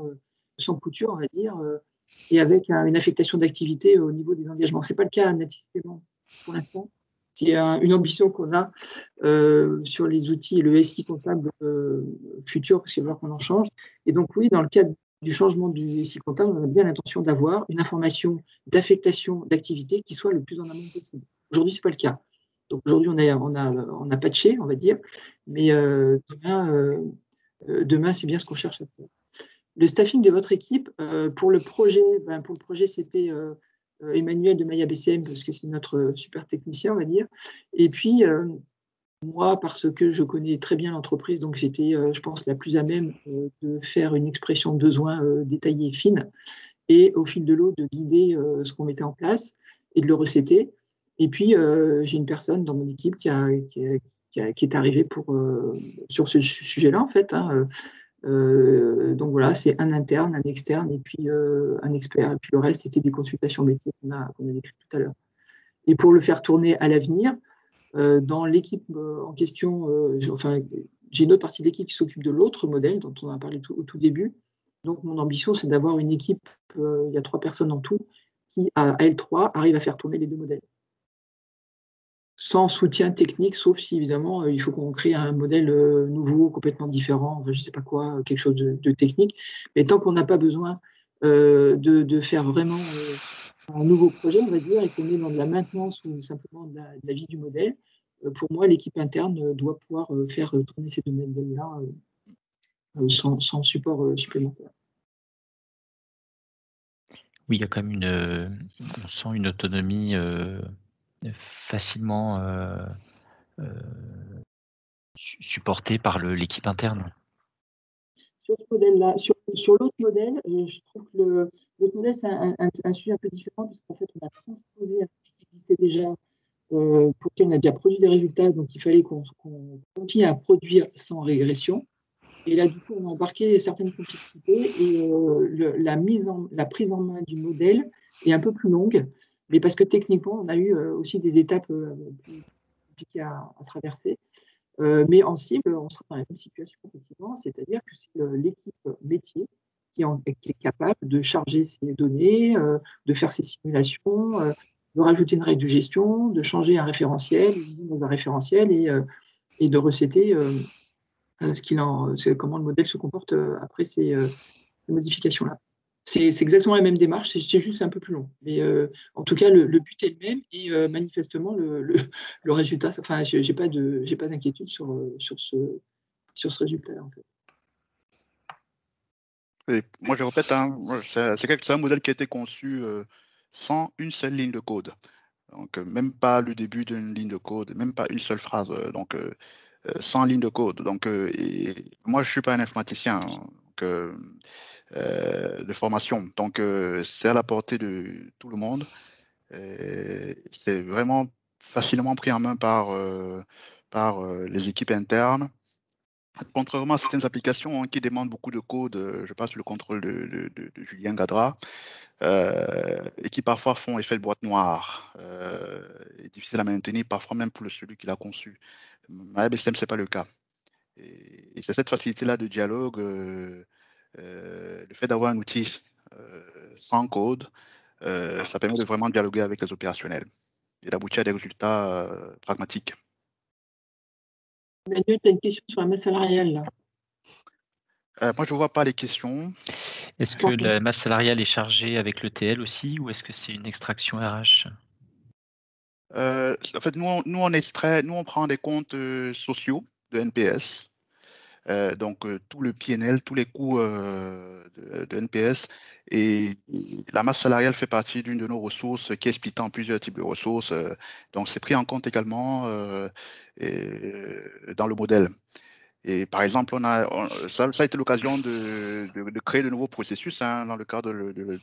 sans couture, on va dire, et avec une affectation d'activité au niveau des engagements. Ce n'est pas le cas à Natis Paiement pour l'instant. C'est une ambition qu'on a sur les outils et le SI comptable futur, parce qu'il va falloir qu'on en change. Et donc oui, dans le cadre du changement du SI comptable, on a bien l'intention d'avoir une information d'affectation d'activité qui soit le plus en amont possible. Aujourd'hui, ce n'est pas le cas. Donc aujourd'hui, on a patché, on va dire, mais demain, c'est bien ce qu'on cherche à faire. Le staffing de votre équipe, pour le projet, c'était Emmanuel de Maya BCM, parce que c'est notre super technicien, on va dire. Et puis, moi, parce que je connais très bien l'entreprise, donc j'étais, je pense, la plus à même de faire une expression de besoin détaillée et fine, et au fil de l'eau, de guider ce qu'on mettait en place et de le recéter. Et puis, j'ai une personne dans mon équipe qui est arrivée sur ce sujet-là, en fait. Hein, donc voilà, c'est un interne, un externe et puis un expert. Et puis le reste, c'était des consultations métiers qu'on a décrites tout à l'heure. Et pour le faire tourner à l'avenir, dans l'équipe en question, j'ai une autre partie de l'équipe qui s'occupe de l'autre modèle dont on a parlé au tout début. Donc mon ambition, c'est d'avoir une équipe, il y a 3 personnes en tout, qui à L3 arrivent à faire tourner les 2 modèles. Sans soutien technique, sauf si évidemment il faut qu'on crée un modèle nouveau, complètement différent, je ne sais pas quoi, quelque chose de technique. Mais tant qu'on n'a pas besoin de faire vraiment un nouveau projet, on va dire, et qu'on est dans de la maintenance ou simplement de la vie du modèle, pour moi, l'équipe interne doit pouvoir faire tourner ces 2 modèles-là sans support supplémentaire. Oui, il y a quand même on sent une autonomie facilement supportée par l'équipe interne. Sur ce modèle-là, sur l'autre modèle, je trouve que l'autre modèle, c'est un sujet un peu différent, puisqu'en fait, on a transposé un outil qui existait déjà, pour lequel on a déjà produit des résultats, donc il fallait qu'on continue à produire sans régression. Et là, du coup, on a embarqué certaines complexités et la prise en main du modèle est un peu plus longue, mais parce que techniquement, on a eu aussi des étapes plus compliquées à traverser. Mais en cible, on sera dans la même situation, effectivement, c'est-à-dire que c'est l'équipe métier qui est capable de charger ses données, de faire ses simulations, de rajouter une règle de gestion, de changer un référentiel dans un référentiel et de recéter comment le modèle se comporte après ces modifications-là. C'est exactement la même démarche, c'est juste un peu plus long. Mais en tout cas, le but est le même et manifestement, le résultat, enfin, je n'ai pas d'inquiétude sur ce résultat-là, en fait. Et moi, je répète, hein, c'est un modèle qui a été conçu sans une seule ligne de code. Donc, même pas le début d'une ligne de code, même pas une seule phrase. Donc, sans ligne de code. Donc, et moi, je ne suis pas un informaticien de formation. Donc, c'est à la portée de tout le monde. C'est vraiment facilement pris en main par les équipes internes. Contrairement à certaines applications qui demandent beaucoup de code, je passe sous le contrôle de Julien Gadra, et qui parfois font effet de boîte noire, et difficile à maintenir, parfois même pour celui qui l'a conçu. MyBSM, ce n'est pas le cas. Et c'est cette facilité-là de dialogue, le fait d'avoir un outil sans code, ça permet de vraiment dialoguer avec les opérationnels et d'aboutir à des résultats pragmatiques. Emmanuel, tu as une question sur la masse salariale, là. Moi, je ne vois pas les questions. Est-ce que la masse salariale est chargée avec l'ETL aussi, ou est-ce que c'est une extraction RH? En fait, nous, on prend des comptes sociaux de NPS. Donc, tout le PNL, tous les coûts de NPS. Et la masse salariale fait partie d'une de nos ressources qui est splittée en plusieurs types de ressources. Donc, c'est pris en compte également dans le modèle. Et par exemple, ça a été l'occasion de créer de nouveaux processus dans le cadre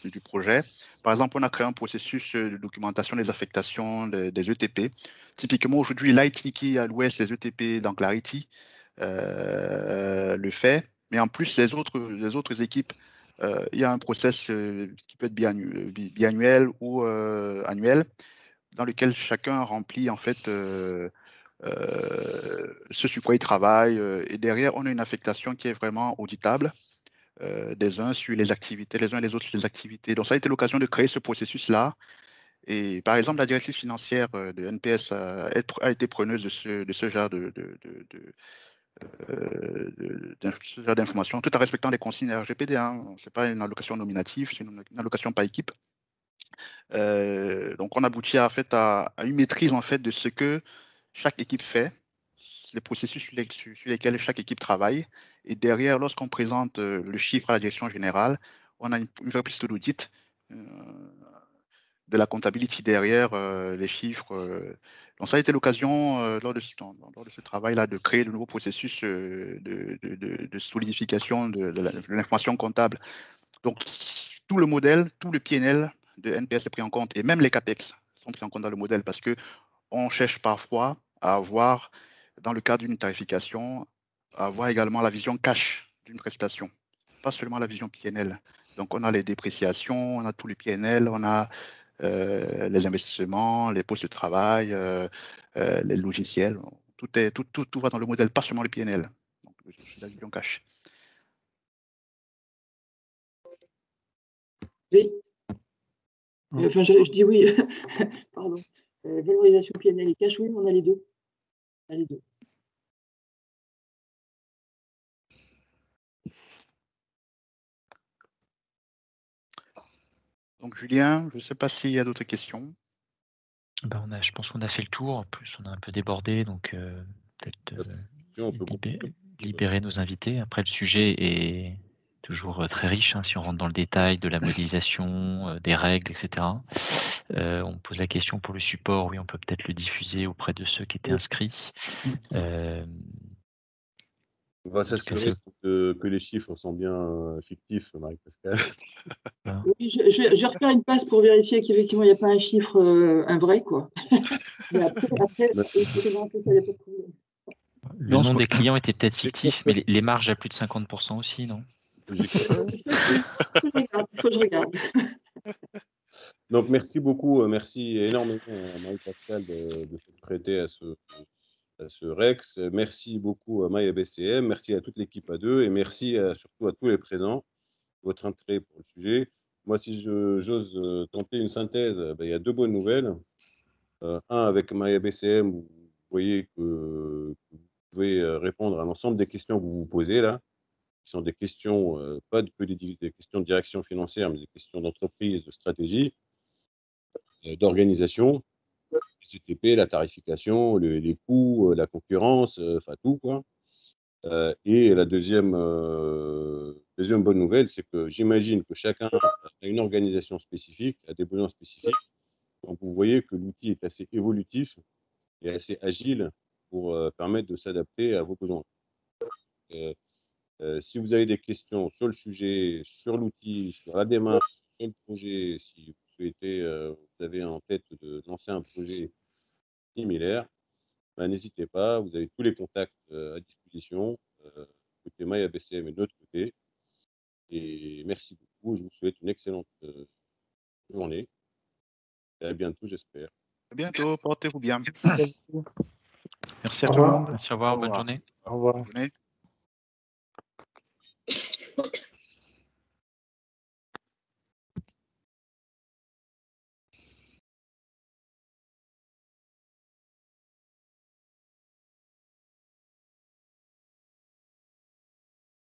du projet. Par exemple, on a créé un processus de documentation des affectations des ETP. Typiquement, aujourd'hui, l'IT qui allouait ces ETP dans Clarity le fait. Mais en plus, les autres équipes, il y a un process qui peut être biannuel ou annuel, dans lequel chacun remplit en fait ce sur quoi il travaille. Et derrière, on a une affectation qui est vraiment auditable. des uns sur les activités, les uns et les autres sur les activités. Donc, ça a été l'occasion de créer ce processus-là. Et par exemple, la directrice financière de NPS a été preneuse de ce genre d'informations, tout en respectant les consignes RGPD. Hein. Ce n'est pas une allocation nominative, c'est une allocation par équipe. Donc, on aboutit à une maîtrise en fait, de ce que chaque équipe fait, les processus sur lesquels chaque équipe travaille. Et derrière, lorsqu'on présente le chiffre à la direction générale, on a une vraie piste d'audit de la comptabilité derrière les chiffres. Donc, ça a été l'occasion, lors de ce travail-là, de créer de nouveaux processus de solidification de l'information comptable. Donc, tout le modèle, tout le PNL de NPS est pris en compte, et même les CAPEX sont pris en compte dans le modèle, parce qu'on cherche parfois à avoir, dans le cadre d'une tarification, à avoir également la vision cash d'une prestation, pas seulement la vision PNL. Donc, on a les dépréciations, on a tout le PNL, on a les investissements, les postes de travail, les logiciels. Tout va dans le modèle, pas seulement le PNL. Donc, la vision cash. Oui. Enfin, je dis oui. Pardon. Valorisation PNL et cash, oui, on a les deux. On a les deux. Donc, Julien, je ne sais pas s'il y a d'autres questions. Ben, je pense qu'on a fait le tour. En plus, on a un peu débordé, donc peut-être libérer nos invités. Après, le sujet est toujours très riche, hein, si on rentre dans le détail de la modélisation, des règles, etc. On pose la question pour le support. Oui, on peut peut-être le diffuser auprès de ceux qui étaient inscrits. On va s'assurer que les chiffres sont bien fictifs, Marie-Pascale. Oui, je vais refaire une passe pour vérifier qu'effectivement, il n'y a pas un chiffre, un vrai, quoi. Mais après, c'est ça, il n'y a pas de problème. Le nom des clients était peut-être fictif, mais les marges à plus de 50% aussi, non? Il faut que je regarde. Donc, merci beaucoup, merci énormément à Marie-Pascale de se prêter à ce Rex. Merci beaucoup à MyABCM, merci à toute l'équipe à deux, et merci surtout à tous les présents pour votre intérêt pour le sujet. Moi, si j'ose tenter une synthèse, il y a deux bonnes nouvelles. Un, avec MyABCM, vous voyez que vous pouvez répondre à l'ensemble des questions que vous vous posez là, qui sont des questions, pas que des questions de direction financière, mais des questions d'entreprise, de stratégie, d'organisation, le CTP, la tarification, les coûts, la concurrence, enfin tout, quoi. Et la deuxième bonne nouvelle, c'est que j'imagine que chacun a une organisation spécifique, a des besoins spécifiques. Donc, vous voyez que l'outil est assez évolutif et assez agile pour permettre de s'adapter à vos besoins. Si vous avez des questions sur le sujet, sur l'outil, sur la démarche, sur le projet, si vous souhaitez, vous avez en tête de lancer un projet similaire, n'hésitez pas, vous avez tous les contacts à disposition, côté MyABCM et de notre côté. Et merci beaucoup, je vous souhaite une excellente journée. Et à bientôt, j'espère. À bientôt, portez-vous bien. Merci à tout le monde. Merci, au revoir, bonne journée. Au revoir. Bonne journée.